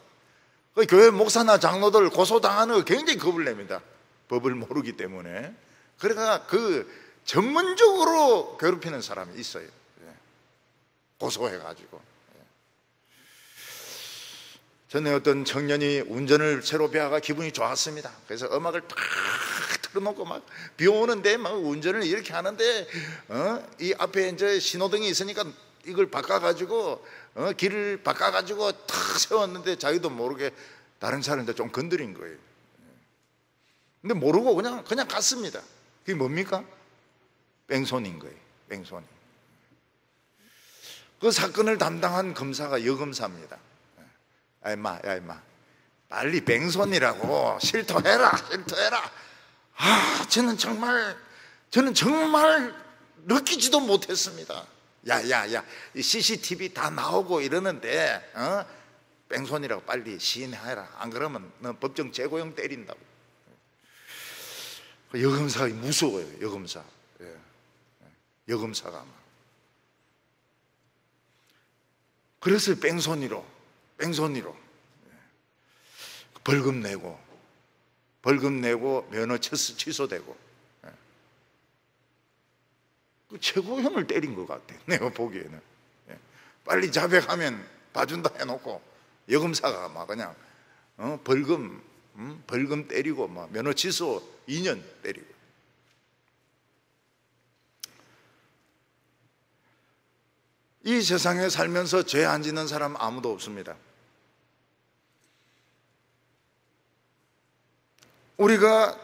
그 교회 목사나 장로들 고소당하는 거 굉장히 겁을 냅니다. 법을 모르기 때문에. 그러니까 그 전문적으로 괴롭히는 사람이 있어요. 고소해가지고. 전에 어떤 청년이 운전을 새로 배워가 기분이 좋았습니다. 그래서 음악을 탁 틀어놓고 막 비 오는데 막 운전을 이렇게 하는데 이 앞에 이제 신호등이 있으니까 이걸 바꿔가지고 길을 바꿔가지고 탁 세웠는데 자기도 모르게 다른 차를 좀 건드린 거예요. 근데 모르고 그냥 갔습니다. 그게 뭡니까? 뺑소니인 거예요. 뺑소니. 그 사건을 담당한 검사가 여검사입니다. 야 임마 빨리 뺑소니라고 실토해라. 저는 정말 느끼지도 못했습니다. 야 CCTV 다 나오고 이러는데 뺑소니라고 빨리 시인해라. 안 그러면 너 법정 재고형 때린다고. 여검사가 무서워요. 여검사가 막. 그래서 뺑소니로 벌금 내고 면허 취소되고 그 최고형을 때린 것 같아. 내가 보기에는. 빨리 자백하면 봐준다 해놓고 여검사가 막 그냥 벌금 때리고 막 면허 취소 2년 때리고. 이 세상에 살면서 죄 안 짓는 사람 아무도 없습니다. 우리가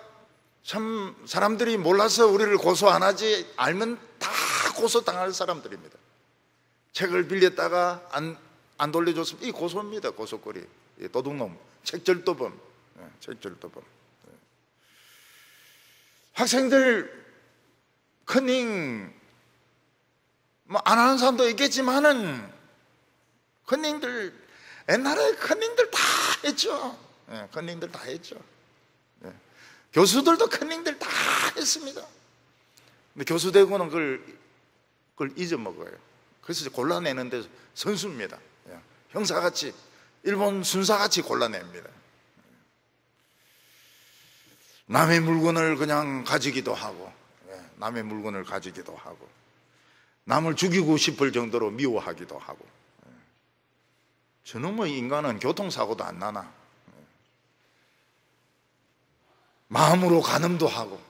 참 사람들이 몰라서 우리를 고소 안 하지 알면 다 고소당할 사람들입니다. 책을 빌렸다가 안 돌려줬으면 이 고소입니다. 고소거리. 도둑놈, 책절도범. 학생들 컨닝 뭐 안 하는 사람도 있겠지만은 옛날에 컨닝들 다 했죠. 컨닝들 다 했죠. 교수들도 컨닝들 다 했습니다. 근데 교수 되고는 그걸 잊어먹어요. 그래서 골라내는데 선수입니다. 형사같이, 일본 순사같이 골라냅니다. 남의 물건을 그냥 가지기도 하고, 남을 죽이고 싶을 정도로 미워하기도 하고. 저놈의 인간은 교통사고도 안 나나. 마음으로 간음도 하고.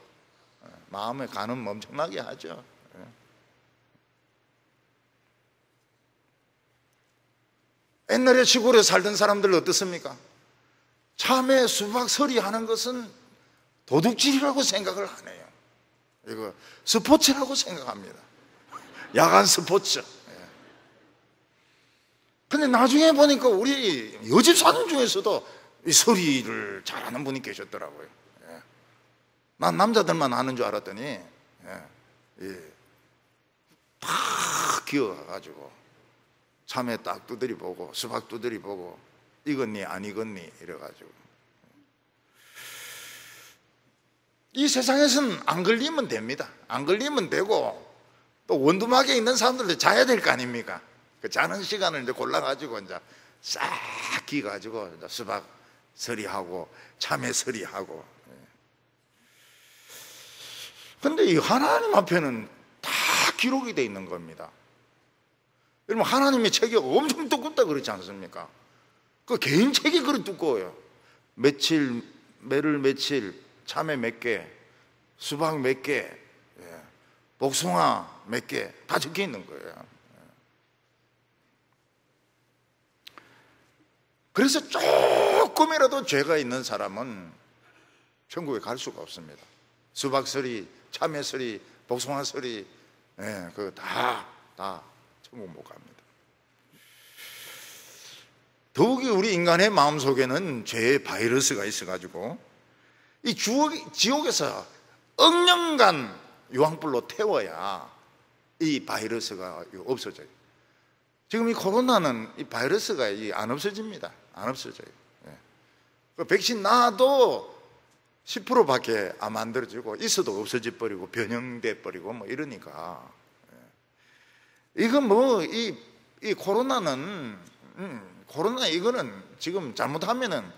마음에 간음 엄청나게 하죠. 옛날에 시골에 살던 사람들 어떻습니까? 참외, 수박, 서리 하는 것은 도둑질이라고 생각을 안 해요. 이거 스포츠라고 생각합니다. 야간 스포츠. 근데 나중에 보니까 우리 여집 사는 중에서도 이 서리를 잘하는 분이 계셨더라고요. 난 남자들만 아는 줄 알았더니 탁 기어가가지고 참외 딱 두드리 보고 수박 두드리 보고 익었니 안 익었니 이래가지고. 이 세상에서는 안 걸리면 됩니다. 안 걸리면 되고, 또 원두막에 있는 사람들도 자야 될 거 아닙니까? 그 자는 시간을 이제 골라가지고 이제 싹 기가지고 이제 수박 서리하고 참외 서리하고. 근데 이 하나님 앞에는 다 기록이 돼 있는 겁니다. 여러분, 하나님의 책이 엄청 두껍다 그렇지 않습니까? 그 개인 책이 그렇게 두꺼워요. 매를 며칠, 참외 몇 개, 수박 몇 개, 복숭아 몇 개, 다 적혀 있는 거예요. 그래서 조금이라도 죄가 있는 사람은 천국에 갈 수가 없습니다. 수박서리, 참외서리, 복숭아서리, 예, 그거 다 천국 못 갑니다. 더욱이 우리 인간의 마음속에는 죄의 바이러스가 있어가지고 이 지옥에서 억년간 유황불로 태워야 이 바이러스가 없어져요. 지금 이 코로나는 이 바이러스가 안 없어집니다. 안 없어져요. 예. 그 백신 놔도 10%밖에 안 만들어지고 있어도 없어져 버리고 변형돼 버리고 뭐 이러니까, 예. 이거 뭐 이 코로나는 코로나 이거는 지금 잘못하면은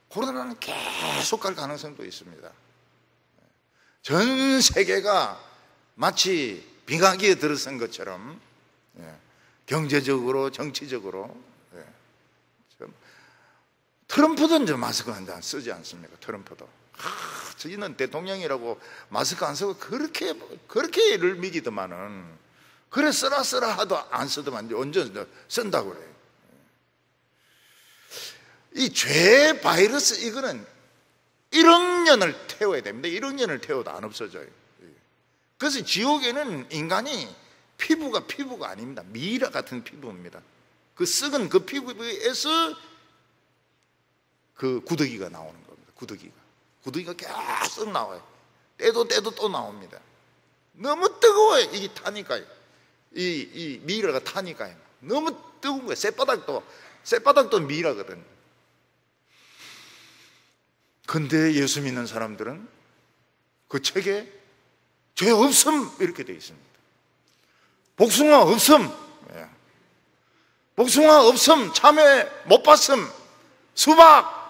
코로나는 계속 갈 가능성도 있습니다. 전 세계가 마치 빙하기에 들어선 것처럼, 예. 경제적으로, 정치적으로, 예. 트럼프도 이제 마스크 한 장 쓰지 않습니까? 트럼프도. 저기는 대통령이라고 마스크 안 쓰고 그렇게를 믿기더만은, 그래 쓰라 하도 안 쓰더만 이제 완전 쓴다고 그래요. 이 죄 바이러스 이거는 1억 년을 태워야 됩니다. 1억 년을 태워도 안 없어져요. 그래서 지옥에는 인간이 피부가 아닙니다. 미라 같은 피부입니다. 그 썩은 그 피부에서 그 구더기가 나오는 겁니다. 구더기가 계속 나와요. 때도 또 나옵니다. 너무 뜨거워요. 이게 타니까요. 이 미라가 타니까요. 너무 뜨거운 거예요. 쌔바닥도 미라거든. 근데 예수 믿는 사람들은 그 책에 죄 없음 이렇게 되어 있습니다. 복숭아 없음, 복숭아 없음, 참외 못 봤음, 수박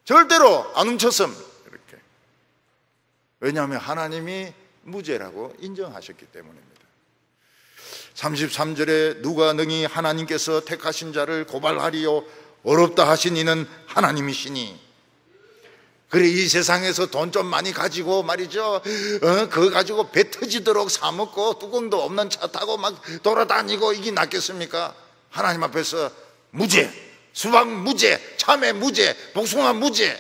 절대로 안 훔쳤음 이렇게. 왜냐하면 하나님이 무죄라고 인정하셨기 때문입니다. 33절에 누가 능히 하나님께서 택하신 자를 고발하리요 어렵다 하신 이는 하나님이시니. 그래, 이 세상에서 돈 좀 많이 가지고 말이죠, 그거 가지고 배 터지도록 사먹고 뚜껑도 없는 차 타고 막 돌아다니고 이게 낫겠습니까? 하나님 앞에서 무죄, 수박 무죄, 참외 무죄, 복숭아 무죄,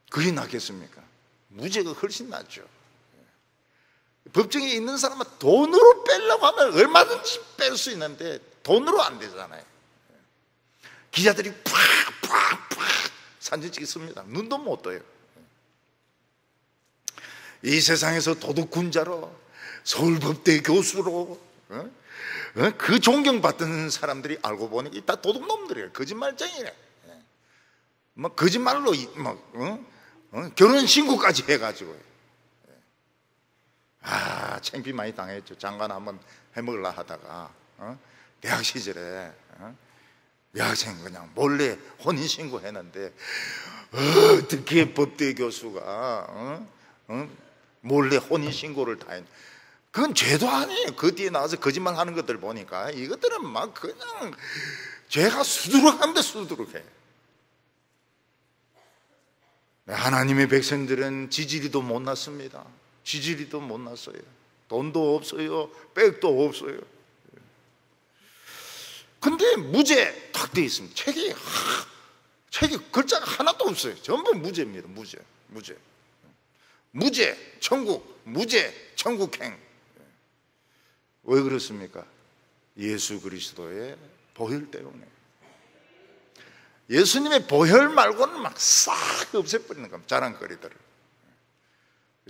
그게 낫겠습니까? 무죄가 훨씬 낫죠. 법정에 있는 사람은 돈으로 빼려고 하면 얼마든지 뺄 수 있는데 돈으로 안 되잖아요. 기자들이 팍 사진 찍습니다. 눈도 못 떠요. 이 세상에서 도둑군자로, 서울법대 교수로, 그 존경받던 사람들이 알고 보니 다 도둑놈들이에요. 거짓말쟁이래. 막 거짓말로 결혼 신고까지 해가지고, 창피 많이 당했죠. 장관 한번 해먹으려 하다가 대학 시절에 여학생 그냥 몰래 혼인신고 했는데 어떻게 법대 교수가 몰래 혼인신고를 다 했. 그건 죄도 아니에요. 그 뒤에 나와서 거짓말 하는 것들 보니까 이것들은 막 그냥 죄가 수두룩합니다. 수두룩해. 하나님의 백성들은 지지리도 못 났습니다. 지지리도 못 났어요. 돈도 없어요. 백도 없어요. 근데 무죄 딱 되어 있습니다. 책이 글자가 하나도 없어요. 전부 무죄입니다. 무죄 천국, 무죄 천국행. 왜 그렇습니까? 예수 그리스도의 보혈 때문에. 예수님의 보혈 말고는 막 싹 없애버리는 겁니다. 자랑거리들을.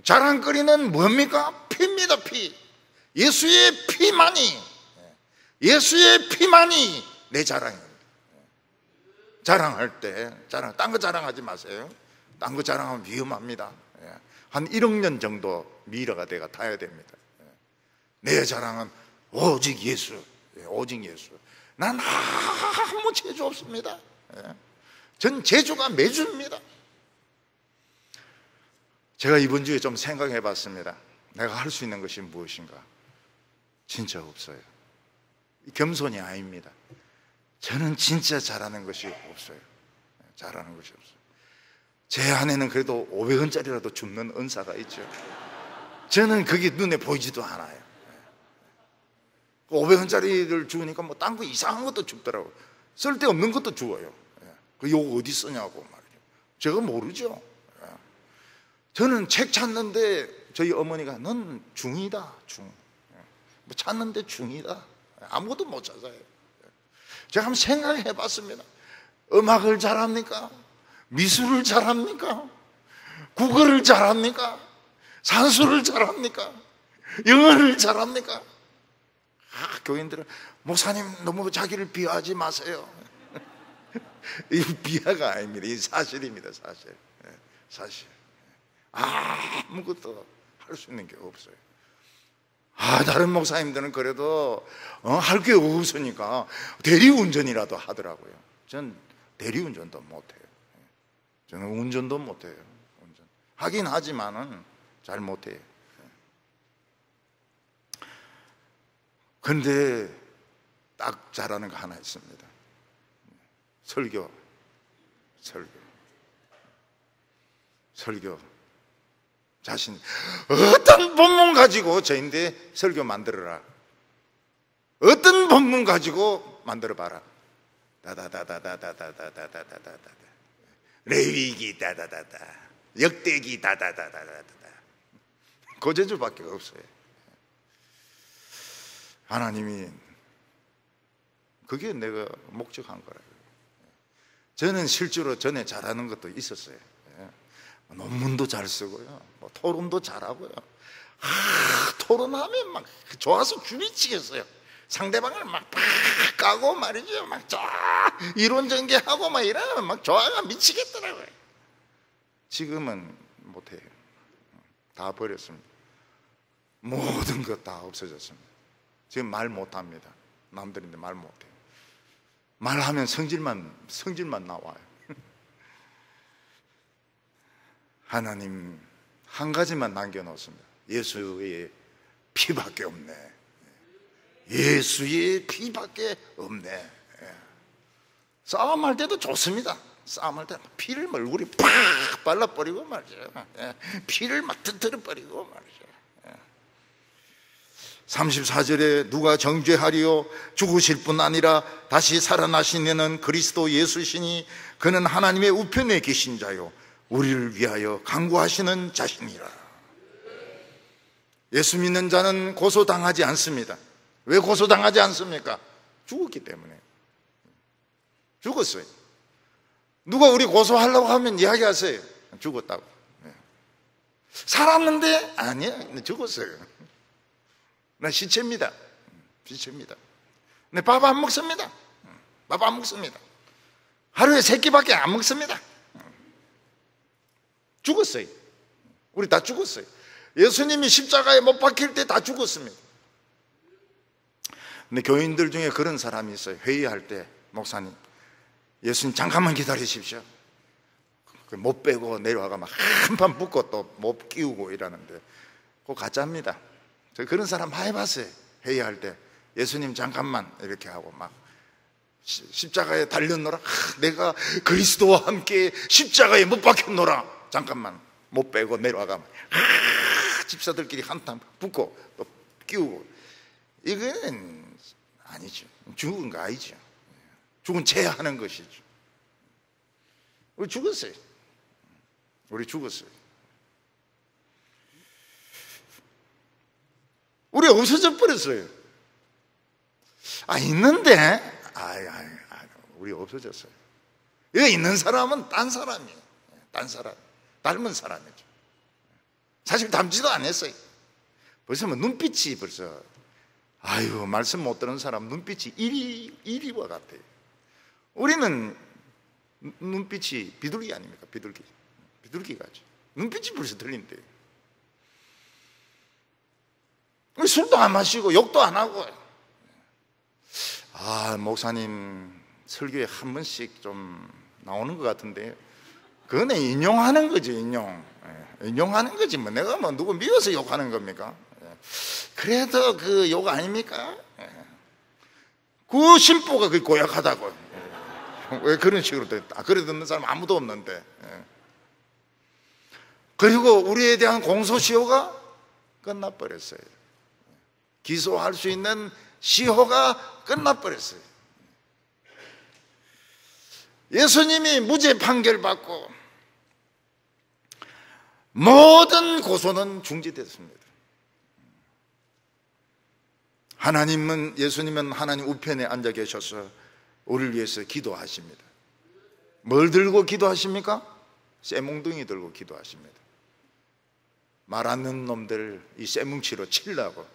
자랑거리는 뭡니까? 피입니다. 피. 예수의 피만이 내 자랑입니다. 자랑할 때 딴 거 자랑하지 마세요. 딴 거 자랑하면 위험합니다. 한 1억 년 정도 미라가 돼가 타야 됩니다. 내 자랑은 오직 예수. 오직 예수. 난 아무 재주 없습니다. 전 재주가 매주입니다. 제가 이번 주에 좀 생각해 봤습니다. 내가 할 수 있는 것이 무엇인가? 진짜 없어요. 겸손이 아닙니다. 저는 진짜 잘하는 것이 없어요. 잘하는 것이 없어요. 제 안에는 그래도 500원짜리라도 줍는 은사가 있죠. 저는 그게 눈에 보이지도 않아요. 500원짜리를 주니까 뭐 딴 거 이상한 것도 줍더라고요. 쓸데없는 것도 주어요. 그 요거 어디 쓰냐고 말이죠. 제가 모르죠. 저는 책 찾는데 저희 어머니가 넌 중이다, 중. 뭐 찾는데 중이다. 아무것도 못 찾아요. 제가 한번 생각해 봤습니다. 음악을 잘합니까? 미술을 잘합니까? 국어를 잘합니까? 산수를 잘합니까? 영어를 잘합니까? 교인들은 목사님 너무 자기를 비하하지 마세요. 이 비하가 아닙니다. 이 사실입니다. 사실. 사실. 아무것도 할 수 있는 게 없어요. 다른 목사님들은 그래도 할 게 없으니까 대리운전이라도 하더라고요. 전 대리운전도 못해요. 저는 운전도 못해요. 운전. 하긴 하지만은 잘 못해요. 그런데 딱 잘하는 거 하나 있습니다. 설교. 자신 어떤 본문 가지고 저인데 설교 만들어라. 어떤 본문 가지고 만들어봐라. 다다다다다다다다다다다다. 레위기 다다다다. 역대기 다다다다다다. 고재주밖에 없어요. 하나님이 그게 내가 목적한 거라고요. 저는 실제로 전에 잘하는 것도 있었어요. 논문도 잘 쓰고요, 뭐 토론도 잘하고요. 토론하면 막 좋아서 줄이치겠어요. 상대방을 막 까고 말이죠. 막 이론 전개하고 막 이러면 막 좋아가 미치겠더라고요. 지금은 못해요. 다 버렸습니다. 모든 것 다 없어졌습니다. 지금 말 못합니다. 남들인데 말 못해요. 말하면 성질만 나와요. 하나님 한 가지만 남겨놓습니다. 예수의 피밖에 없네. 예수의 피밖에 없네. 싸움할 때도 좋습니다. 싸움할 때 피를 얼굴에 팍 발라버리고 말이죠. 피를 막 터뜨려버리고 말이죠. 34절에 누가 정죄하리요? 죽으실 뿐 아니라 다시 살아나신 이는 그리스도 예수시니 그는 하나님의 우편에 계신 자요 우리를 위하여 간구하시는 자신이라. 예수 믿는 자는 고소당하지 않습니다. 왜 고소당하지 않습니까? 죽었기 때문에. 죽었어요. 누가 우리 고소하려고 하면 이야기하세요. 죽었다고. 살았는데? 아니야, 죽었어요. 나 시체입니다. 시체입니다. 내 밥 안 먹습니다. 밥 안 먹습니다. 하루에 3끼밖에 안 먹습니다. 죽었어요. 우리 다 죽었어요. 예수님이 십자가에 못 박힐 때 다 죽었습니다. 근데 교인들 중에 그런 사람이 있어요. 회의할 때 목사님, 예수님 잠깐만 기다리십시오. 못 빼고 내려와가 막 한판 붙고 또 못 끼우고 이러는데 그거 가짜입니다. 저 그런 사람 많이 봤어요. 회의할 때 예수님 잠깐만 이렇게 하고 막 십자가에 달렸노라. 내가 그리스도와 함께 십자가에 못 박혔노라. 잠깐만 못 빼고 내려와가 집사들끼리 한판 붙고 또 끼우고. 이건 아니죠. 죽은 거 아니죠. 죽은 채 하는 것이죠. 우리 죽었어요. 우리 죽었어요. 우리 없어져 버렸어요. 있는데 우리 없어졌어요. 여기 있는 사람은 딴 사람이에요. 딴 사람, 닮은 사람이죠. 사실 닮지도 않았어요. 벌써 뭐 눈빛이 벌써 말씀 못 듣는 사람 눈빛이 이리와 같아요. 우리는 눈빛이 비둘기 아닙니까? 비둘기가죠. 눈빛이 벌써 들린대요. 술도 안 마시고 욕도 안 하고. 목사님 설교에 한 번씩 좀 나오는 것 같은데 그거는 인용하는 거지. 인용하는 거지. 뭐 내가 뭐 누구 미워서 욕하는 겁니까? 그래도 그 욕 아닙니까? 그 심보가 그 고약하다고. 왜 그런 식으로 됐다. 그래 듣는 사람 아무도 없는데. 그리고 우리에 대한 공소시효가 끝나버렸어요. 기소할 수 있는 시효가 끝나버렸어요. 예수님이 무죄 판결받고 모든 고소는 중지됐습니다. 예수님은 하나님 우편에 앉아 계셔서 우리를 위해서 기도하십니다. 뭘 들고 기도하십니까? 쇠뭉둥이 들고 기도하십니다. 말 안 듣는 놈들 이 쇠뭉치로 치려고,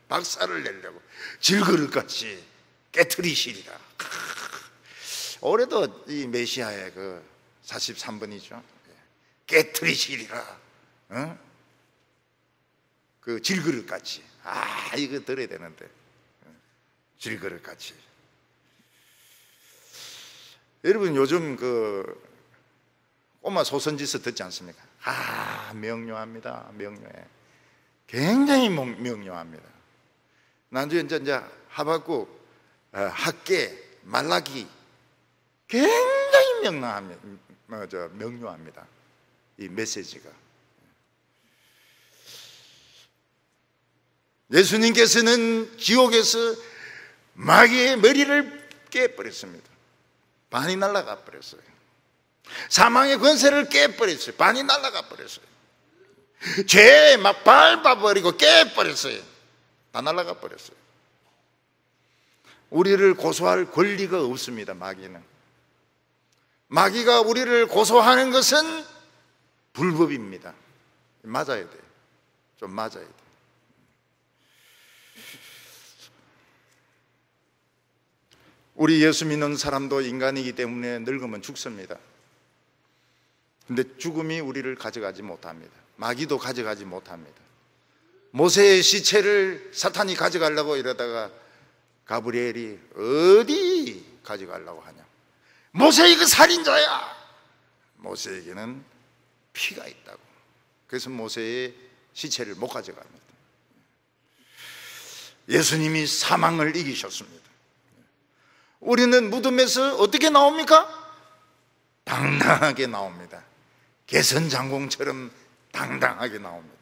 박살을 내려고 질그릇같이 깨트리시리라. 올해도 이 메시아의 그 43번이죠. 깨트리시리라. 그 질그릇같이. 이거 들어야 되는데. 질그릇같이. 여러분 요즘 그 꼬마 소선지서 듣지 않습니까? 명료합니다. 명료해. 굉장히 명료합니다. 난주 이제 하박국, 학계, 말라기 굉장히 명료합니다. 이 메시지가. 예수님께서는 지옥에서 마귀의 머리를 깨버렸습니다. 반이 날아가 버렸어요. 사망의 권세를 깨버렸어요. 반이 날아가 버렸어요. 죄에 막 밟아버리고 깨버렸어요. 다 날아가 버렸어요. 우리를 고소할 권리가 없습니다. 마귀가 우리를 고소하는 것은 불법입니다. 맞아야 돼요. 좀 맞아야 돼요. 우리 예수 믿는 사람도 인간이기 때문에 늙으면 죽습니다. 근데 죽음이 우리를 가져가지 못합니다. 마귀도 가져가지 못합니다. 모세의 시체를 사탄이 가져가려고 이러다가 가브리엘이 어디 가져가려고 하냐? 모세 이거 살인자야! 모세에게는 피가 있다고. 그래서 모세의 시체를 못 가져갑니다. 예수님이 사망을 이기셨습니다. 우리는 무덤에서 어떻게 나옵니까? 당당하게 나옵니다. 개선장공처럼 당당하게 나옵니다.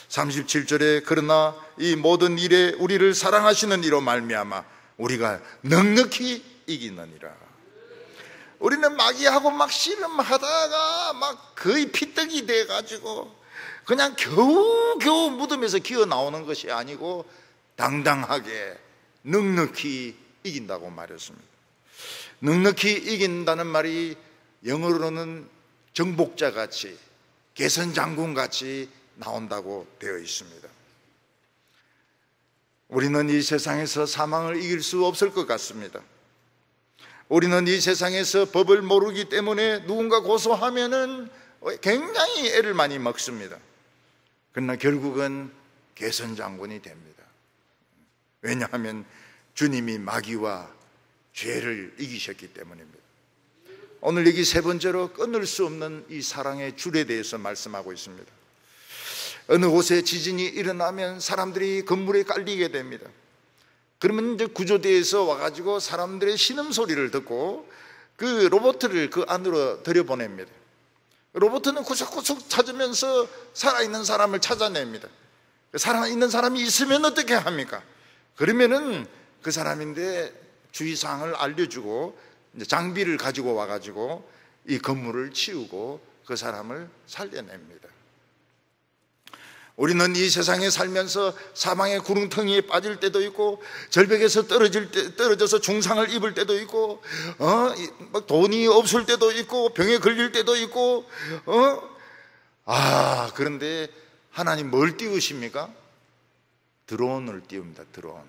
37절에 그러나 이 모든 일에 우리를 사랑하시는 이로 말미암아 우리가 넉넉히 이기느니라. 우리는 마귀하고 막 씨름하다가 막 거의 피떡이 돼가지고 그냥 겨우겨우 무덤에서 기어 나오는 것이 아니고 당당하게 넉넉히 이긴다고 말했습니다. 넉넉히 이긴다는 말이 영어로는 정복자같이 개선장군같이 나온다고 되어 있습니다. 우리는 이 세상에서 사망을 이길 수 없을 것 같습니다. 우리는 이 세상에서 법을 모르기 때문에 누군가 고소하면은 굉장히 애를 많이 먹습니다. 그러나 결국은 개선장군이 됩니다. 왜냐하면 주님이 마귀와 죄를 이기셨기 때문입니다. 오늘 여기 세 번째로 끊을 수 없는 이 사랑의 줄에 대해서 말씀하고 있습니다. 어느 곳에 지진이 일어나면 사람들이 건물에 깔리게 됩니다. 그러면 이제 구조대에서 와가지고 사람들의 신음소리를 듣고 그 로봇을 그 안으로 들여보냅니다. 로봇은 구석구석 찾으면서 살아있는 사람을 찾아냅니다. 살아있는 사람이 있으면 어떻게 합니까? 그러면은 그 사람인데 주의사항을 알려주고 이제 장비를 가지고 와가지고 이 건물을 치우고 그 사람을 살려냅니다. 우리는 이 세상에 살면서 사망의 구렁텅이에 빠질 때도 있고 절벽에서 떨어져서 중상을 입을 때도 있고 돈이 없을 때도 있고 병에 걸릴 때도 있고 그런데 하나님 뭘 띄우십니까? 드론을 띄웁니다. 드론.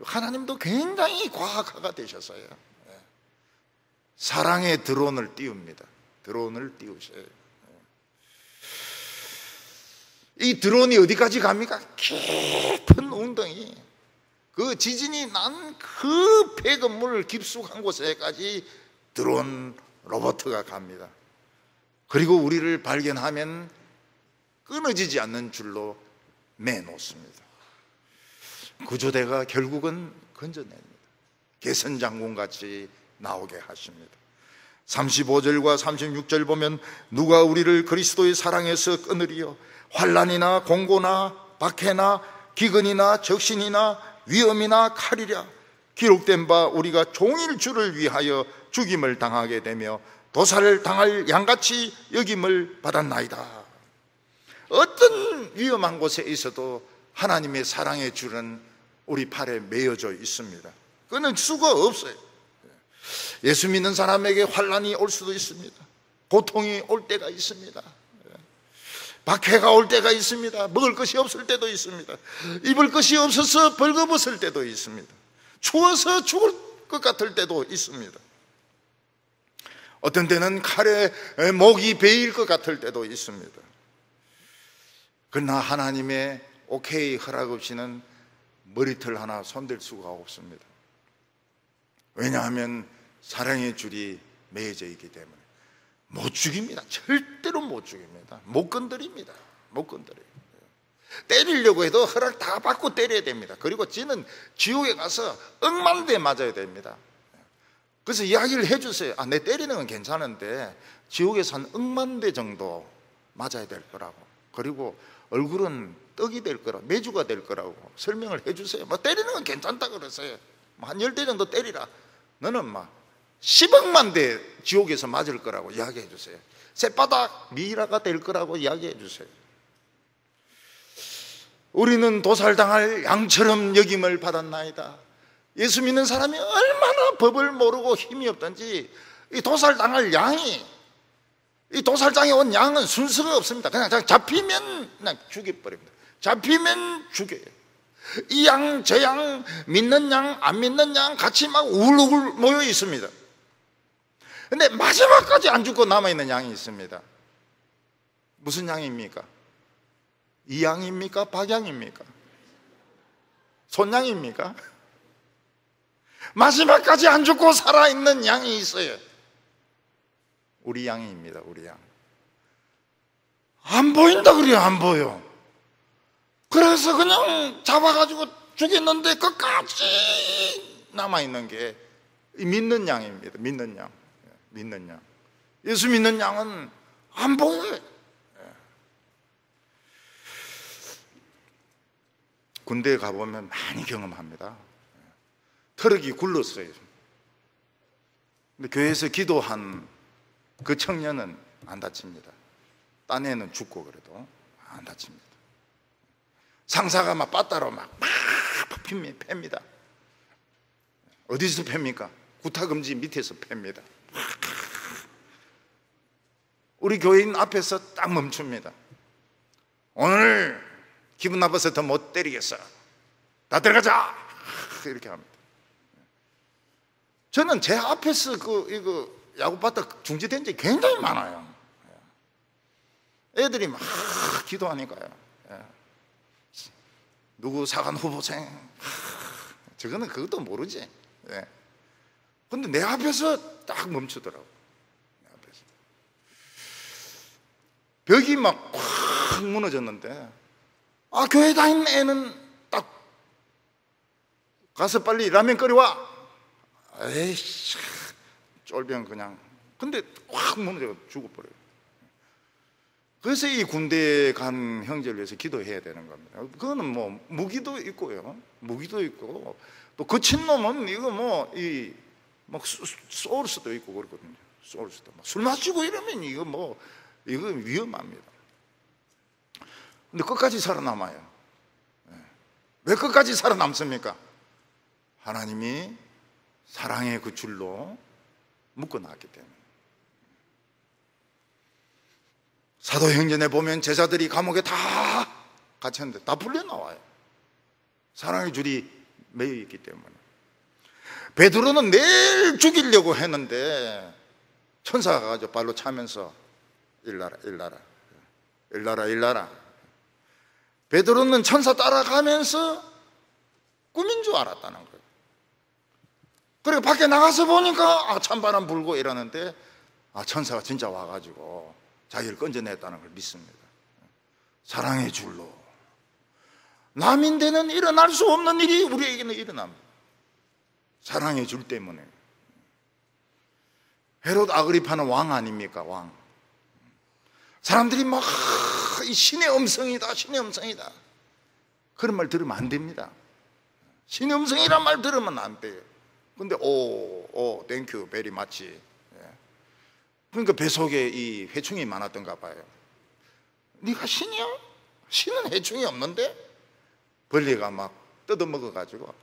하나님도 굉장히 과학화가 되셨어요. 사랑의 드론을 띄웁니다. 드론을 띄우셔요. 이 드론이 어디까지 갑니까? 깊은 웅덩이, 그 지진이 난 그 폐건물 깊숙한 곳에까지 드론 로봇가 갑니다. 그리고 우리를 발견하면 끊어지지 않는 줄로 매놓습니다. 구조대가 결국은 건져냅니다. 개선장군같이 나오게 하십니다. 35절과 36절 보면 누가 우리를 그리스도의 사랑에서 끊으리요? 환난이나 공고나 박해나 기근이나 적신이나 위험이나 칼이랴. 기록된 바 우리가 종일 주를 위하여 죽임을 당하게 되며 도살을 당할 양같이 여김을 받았나이다. 어떤 위험한 곳에 있어도 하나님의 사랑의 줄은 우리 팔에 매어져 있습니다. 끊을 수가 없어요. 예수 믿는 사람에게 환난이 올 수도 있습니다. 고통이 올 때가 있습니다. 박해가 올 때가 있습니다. 먹을 것이 없을 때도 있습니다. 입을 것이 없어서 벌거벗을 때도 있습니다. 추워서 죽을 것 같을 때도 있습니다. 어떤 때는 칼에 목이 베일 것 같을 때도 있습니다. 그러나 하나님의 오케이 허락 없이는 머리털 하나 손댈 수가 없습니다. 왜냐하면 사랑의 줄이 매여져 있기 때문에 못 죽입니다. 절대로 못 죽입니다. 못 건드립니다. 못 건드려요. 때리려고 해도 허락 다 받고 때려야 됩니다. 그리고 지는 지옥에 가서 억만 대 맞아야 됩니다. 그래서 이야기를 해주세요. 내 때리는 건 괜찮은데 지옥에서 한 억만 대 정도 맞아야 될 거라고, 그리고 얼굴은 떡이 될 거라고, 메주가 될 거라고 설명을 해주세요. 때리는 건 괜찮다 그러세요. 한 10대 정도 때리라. 너는 10억만 대 지옥에서 맞을 거라고 이야기해 주세요. 쌔바닥 미라가 될 거라고 이야기해 주세요. 우리는 도살당할 양처럼 여김을 받았나이다. 예수 믿는 사람이 얼마나 법을 모르고 힘이 없든지 이 도살당할 양이, 이 도살장에 온 양은 순서가 없습니다. 그냥 잡히면 그냥 죽여버립니다. 잡히면 죽여요. 이 양, 저 양, 믿는 양, 안 믿는 양 같이 막 우글우글 모여 있습니다. 근데 마지막까지 안 죽고 남아있는 양이 있습니다. 무슨 양입니까? 이 양입니까? 박양입니까? 손양입니까? 마지막까지 안 죽고 살아있는 양이 있어요. 우리 양입니다. 우리 양. 안 보인다 그래요. 안 보여. 그래서 그냥 잡아가지고 죽였는데 끝까지 남아있는 게 믿는 양입니다. 믿는 양. 믿는 양. 예수 믿는 양은 안 보여요. 군대에 가보면 많이 경험합니다. 트럭이 굴렀어요. 근데 교회에서 기도한 그 청년은 안 다칩니다. 딴 애는 죽고 그래도 안 다칩니다. 상사가 막 빠따로 막 팹니다. 어디서 팹니까? 구타금지 밑에서 팹니다. 우리 교인 앞에서 딱 멈춥니다. 오늘 기분 나빠서 더 못 때리겠어. 다 들어가자. 이렇게 합니다. 저는 제 앞에서 이거 야구바닥 중지된 적이 굉장히 많아요. 애들이 막 기도하니까요. 누구 사관 후보생, 저거는 그것도 모르지. 근데 내 앞에서 딱 멈추더라고. 내 앞에서. 벽이 막 확 무너졌는데, 교회 다니는 애는 딱 가서 빨리 라면 끓여와. 에이씨, 쫄병 그냥. 근데 확 무너져 죽어버려요. 그래서 이 군대에 간 형제를 위해서 기도해야 되는 겁니다. 그거는 뭐 무기도 있고요, 무기도 있고, 또 거친 놈은 이거 쏠 수도 있고 그렇거든요. 쏠 수도. 술 마시고 이러면 이거 위험합니다. 근데 끝까지 살아남아요. 왜 끝까지 살아남습니까? 하나님이 사랑의 그 줄로 묶어놨기 때문에. 사도행전에 보면 제자들이 감옥에 다 갇혔는데 다 풀려나와요. 사랑의 줄이 매여있기 때문에. 베드로는 내일 죽이려고 했는데 천사가 가지고 발로 차면서 일나라 일나라 일나라 일나라. 베드로는 천사 따라가면서 꿈인 줄 알았다는 거예요. 그리고 밖에 나가서 보니까 찬바람 불고 이러는데 천사가 진짜 와가지고 자기를 건져냈다는 걸 믿습니다. 사랑의 줄로. 남인데는 일어날 수 없는 일이 우리에게는 일어납니다. 사랑의 줄 때문에. 헤롯 아그리파는 왕 아닙니까? 왕. 사람들이 막 신의 음성이다, 신의 음성이다, 그런 말 들으면 안 됩니다. 신의 음성이란 말 들으면 안 돼요. 근데 땡큐 베리 마치. 그러니까 뱃속에 이 해충이 많았던가 봐요. 네가 신이야? 신은 해충이 없는데? 벌레가 막 뜯어먹어가지고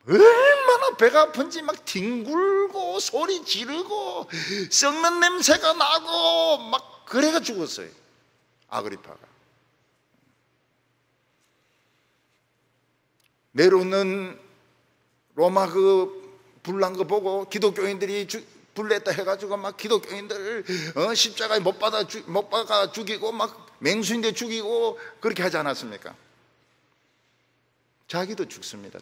얼마나 배가 아픈지 막 뒹굴고 소리 지르고 썩는 냄새가 나고 막 그래가 죽었어요, 아그리파가. 네로는 로마 그 불난 거 보고 기독교인들이 불냈다 해가지고 막 기독교인들 십자가에 못 박아 죽이고 막 맹수인데 죽이고 그렇게 하지 않았습니까? 자기도 죽습니다.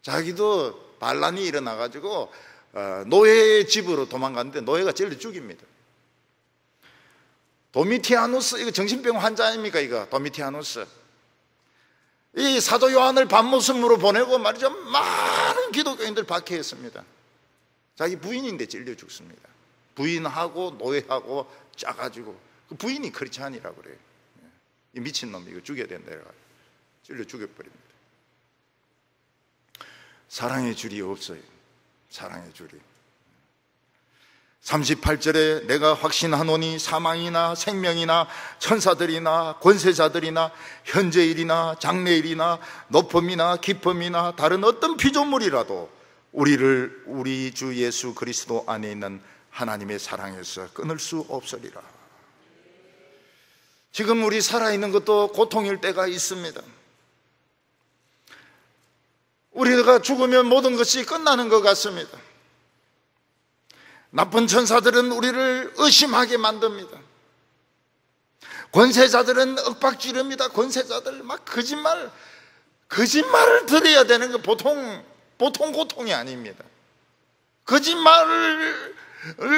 자기도 반란이 일어나가지고 노예의 집으로 도망갔는데 노예가 찔러 죽입니다. 도미티아누스, 이거 정신병 환자 아닙니까? 이거 도미티아누스, 이 사도 요한을 밤모습으로 보내고 말이죠, 많은 기독교인들 박해했습니다. 자기 부인인데 찔려 죽습니다. 부인하고 노예하고 짜가지고, 그 부인이 크리스찬이라고 그래요. 이 미친놈 이거 죽여야 된다 해가지고 찔러 죽여버립니다. 사랑의 줄이 없어요. 사랑의 줄이. 38절에 내가 확신하노니 사망이나 생명이나 천사들이나 권세자들이나 현재일이나 장래일이나 높음이나 깊음이나 다른 어떤 피조물이라도 우리를 우리 주 예수 그리스도 안에 있는 하나님의 사랑에서 끊을 수 없으리라. 지금 우리 살아있는 것도 고통일 때가 있습니다. 우리가 죽으면 모든 것이 끝나는 것 같습니다. 나쁜 천사들은 우리를 의심하게 만듭니다. 권세자들은 윽박지릅니다. 권세자들 막 거짓말을 들어야 되는 게 보통 고통이 아닙니다. 거짓말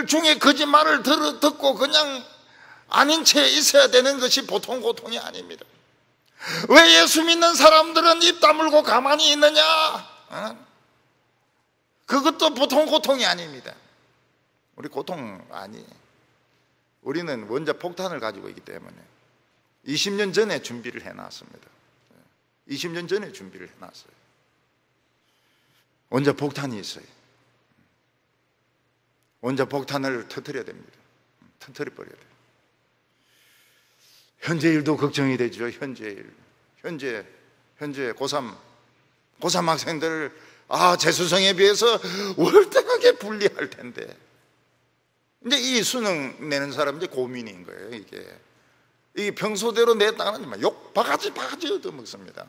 중에 거짓말을 듣고 그냥 아닌 채 있어야 되는 것이 보통 고통이 아닙니다. 왜 예수 믿는 사람들은 입 다물고 가만히 있느냐? 그것도 보통 고통이 아닙니다. 우리 고통 아니에요. 우리는 원자 폭탄을 가지고 있기 때문에 20년 전에 준비를 해놨습니다. 20년 전에 준비를 해놨어요. 원자 폭탄이 있어요. 원자 폭탄을 터뜨려야 됩니다. 터뜨려버려야 돼요. 현재일도 걱정이 되죠. 현재 고3 학생들, 재수생에 비해서 월등하게 불리할 텐데, 이제 이 수능 내는 사람 이제 고민인 거예요. 이게 평소대로 냈다가는 욕 바가지 얻어먹습니다.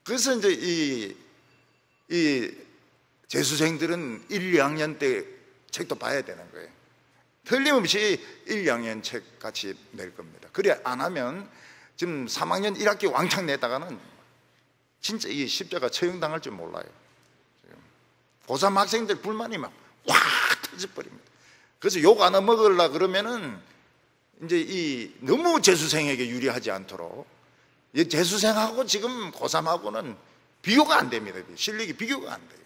그래서 이제 이 재수생들은 1, 2학년 때 책도 봐야 되는 거예요. 틀림없이 1, 2학년 책 같이 낼 겁니다. 그래 안 하면 지금 3학년 1학기 왕창 냈다가는 진짜 이 십자가 처형당할 줄 몰라요. 고3 학생들 불만이 막 확 터져버립니다. 그래서 욕 안 먹으려고 그러면은 이제 너무 재수생에게 유리하지 않도록, 재수생하고 지금 고3하고는 비교가 안 됩니다. 실력이 비교가 안 돼요.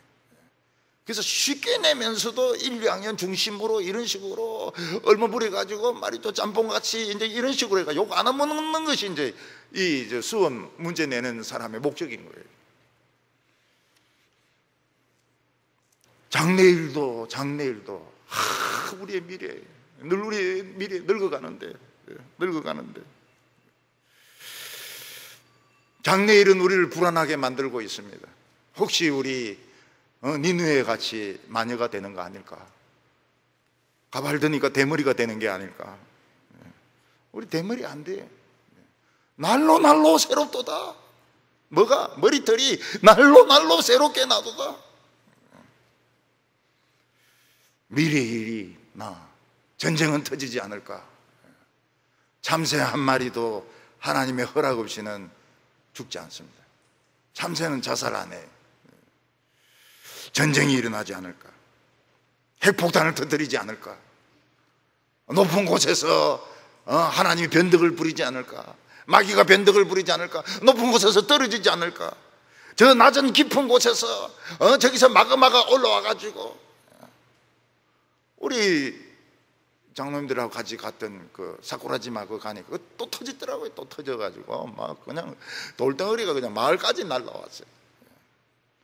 그래서 쉽게 내면서도 1, 2학년 중심으로 이런 식으로 얼머부려가지고 말이죠, 짬뽕같이 이제 이런 식으로 해가 욕 안 먹는 것이 이제 이 수험 문제 내는 사람의 목적인 거예요. 장래일도 우리의 미래, 우리의 미래 늙어가는데 장래일은 우리를 불안하게 만들고 있습니다. 혹시 우리 니느웨 같이 마녀가 되는 거 아닐까? 가발 드니까 대머리가 되는 게 아닐까? 우리 대머리 안 돼. 날로 새롭도다. 뭐가? 머리털이 날로 새롭게 나도다. 미래의 일이 전쟁은 터지지 않을까? 참새 한 마리도 하나님의 허락 없이는 죽지 않습니다. 참새는 자살 안 해. 전쟁이 일어나지 않을까? 핵폭탄을 터뜨리지 않을까? 높은 곳에서 하나님이 변덕을 부리지 않을까? 마귀가 변덕을 부리지 않을까? 높은 곳에서 떨어지지 않을까? 저 낮은 깊은 곳에서 저기서 마그마가 올라와가지고, 우리 장로님들하고 같이 갔던 그 사쿠라지마 그 가니까 또 터지더라고요. 또 터져가지고 막 그냥 돌덩어리가 그냥 마을까지 날라왔어요.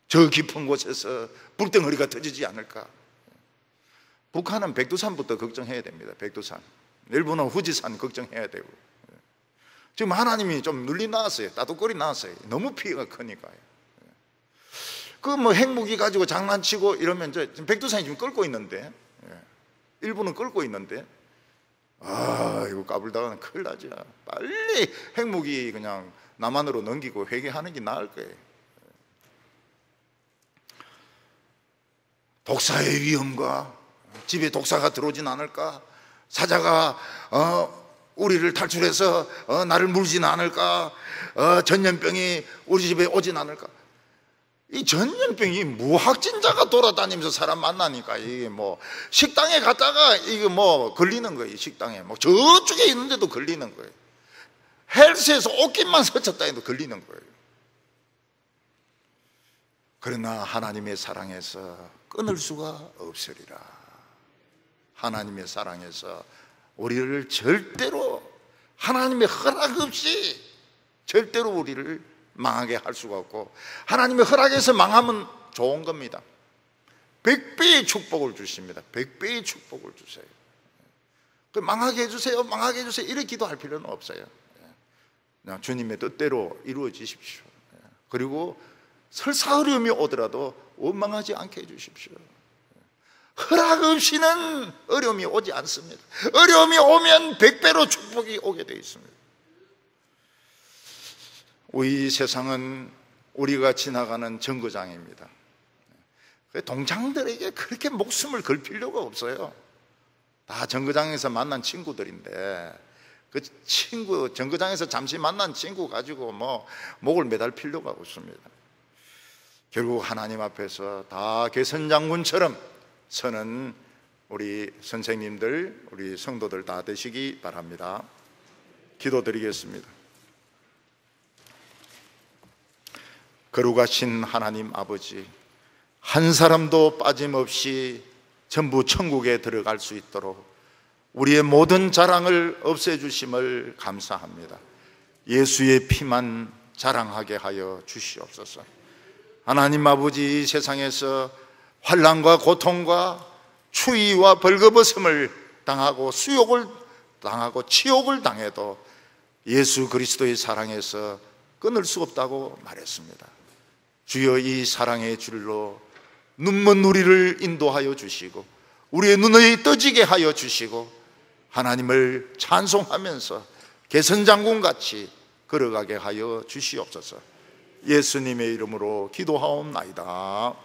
저 깊은 곳에서 불덩어리가 터지지 않을까? 북한은 백두산부터 걱정해야 됩니다. 백두산. 일본은 후지산 걱정해야 되고. 지금 하나님이 좀 눌리 나왔어요. 따뜻거리 나왔어요. 너무 피해가 크니까요. 그 뭐 핵무기 가지고 장난치고 이러면 지금 백두산이 지금 끓고 있는데, 일본은 끓고 있는데, 이거 까불다가는 큰일 나죠. 빨리 핵무기 그냥 남한으로 넘기고 회개하는 게 나을 거예요. 독사의 위험과 집에 독사가 들어오진 않을까? 사자가 우리를 탈출해서 나를 물진 않을까? 전염병이 우리 집에 오진 않을까? 이 전염병이 무확진자가 돌아다니면서 사람 만나니까 이게 뭐 식당에 갔다가 이게 뭐 걸리는 거예요. 식당에 뭐 저쪽에 있는데도 걸리는 거예요. 헬스에서 옷깃만 스쳤다 해도 걸리는 거예요. 그러나 하나님의 사랑에서 끊을 수가 없으리라. 하나님의 사랑에서 우리를 절대로 하나님의 허락 없이 절대로 우리를 망하게 할 수가 없고, 하나님의 허락에서 망하면 좋은 겁니다. 100배의 축복을 주십니다. 100배의 축복을 주세요. 망하게 해주세요, 망하게 해주세요 이렇게 기도할 필요는 없어요. 그냥 주님의 뜻대로 이루어지십시오. 그리고 설사 어려움이 오더라도 원망하지 않게 해주십시오. 허락 없이는 어려움이 오지 않습니다. 어려움이 오면 100배로 축복이 오게 되어 있습니다. 이 세상은 우리가 지나가는 정거장입니다. 동창들에게 그렇게 목숨을 걸 필요가 없어요. 다 정거장에서 만난 친구들인데, 그 친구, 정거장에서 잠시 만난 친구 가지고 뭐 목을 매달 필요가 없습니다. 결국 하나님 앞에서 다 개선장군처럼 서는 우리 선생님들, 우리 성도들 다 되시기 바랍니다. 기도드리겠습니다. 거룩하신 하나님 아버지, 한 사람도 빠짐없이 전부 천국에 들어갈 수 있도록 우리의 모든 자랑을 없애주심을 감사합니다. 예수의 피만 자랑하게 하여 주시옵소서. 하나님 아버지, 이 세상에서 환난과 고통과 추위와 벌거벗음을 당하고 수욕을 당하고 치욕을 당해도 예수 그리스도의 사랑에서 끊을 수 없다고 말했습니다. 주여, 이 사랑의 줄로 눈먼 우리를 인도하여 주시고 우리의 눈을 떠지게 하여 주시고 하나님을 찬송하면서 개선장군같이 걸어가게 하여 주시옵소서. 예수님의 이름으로 기도하옵나이다.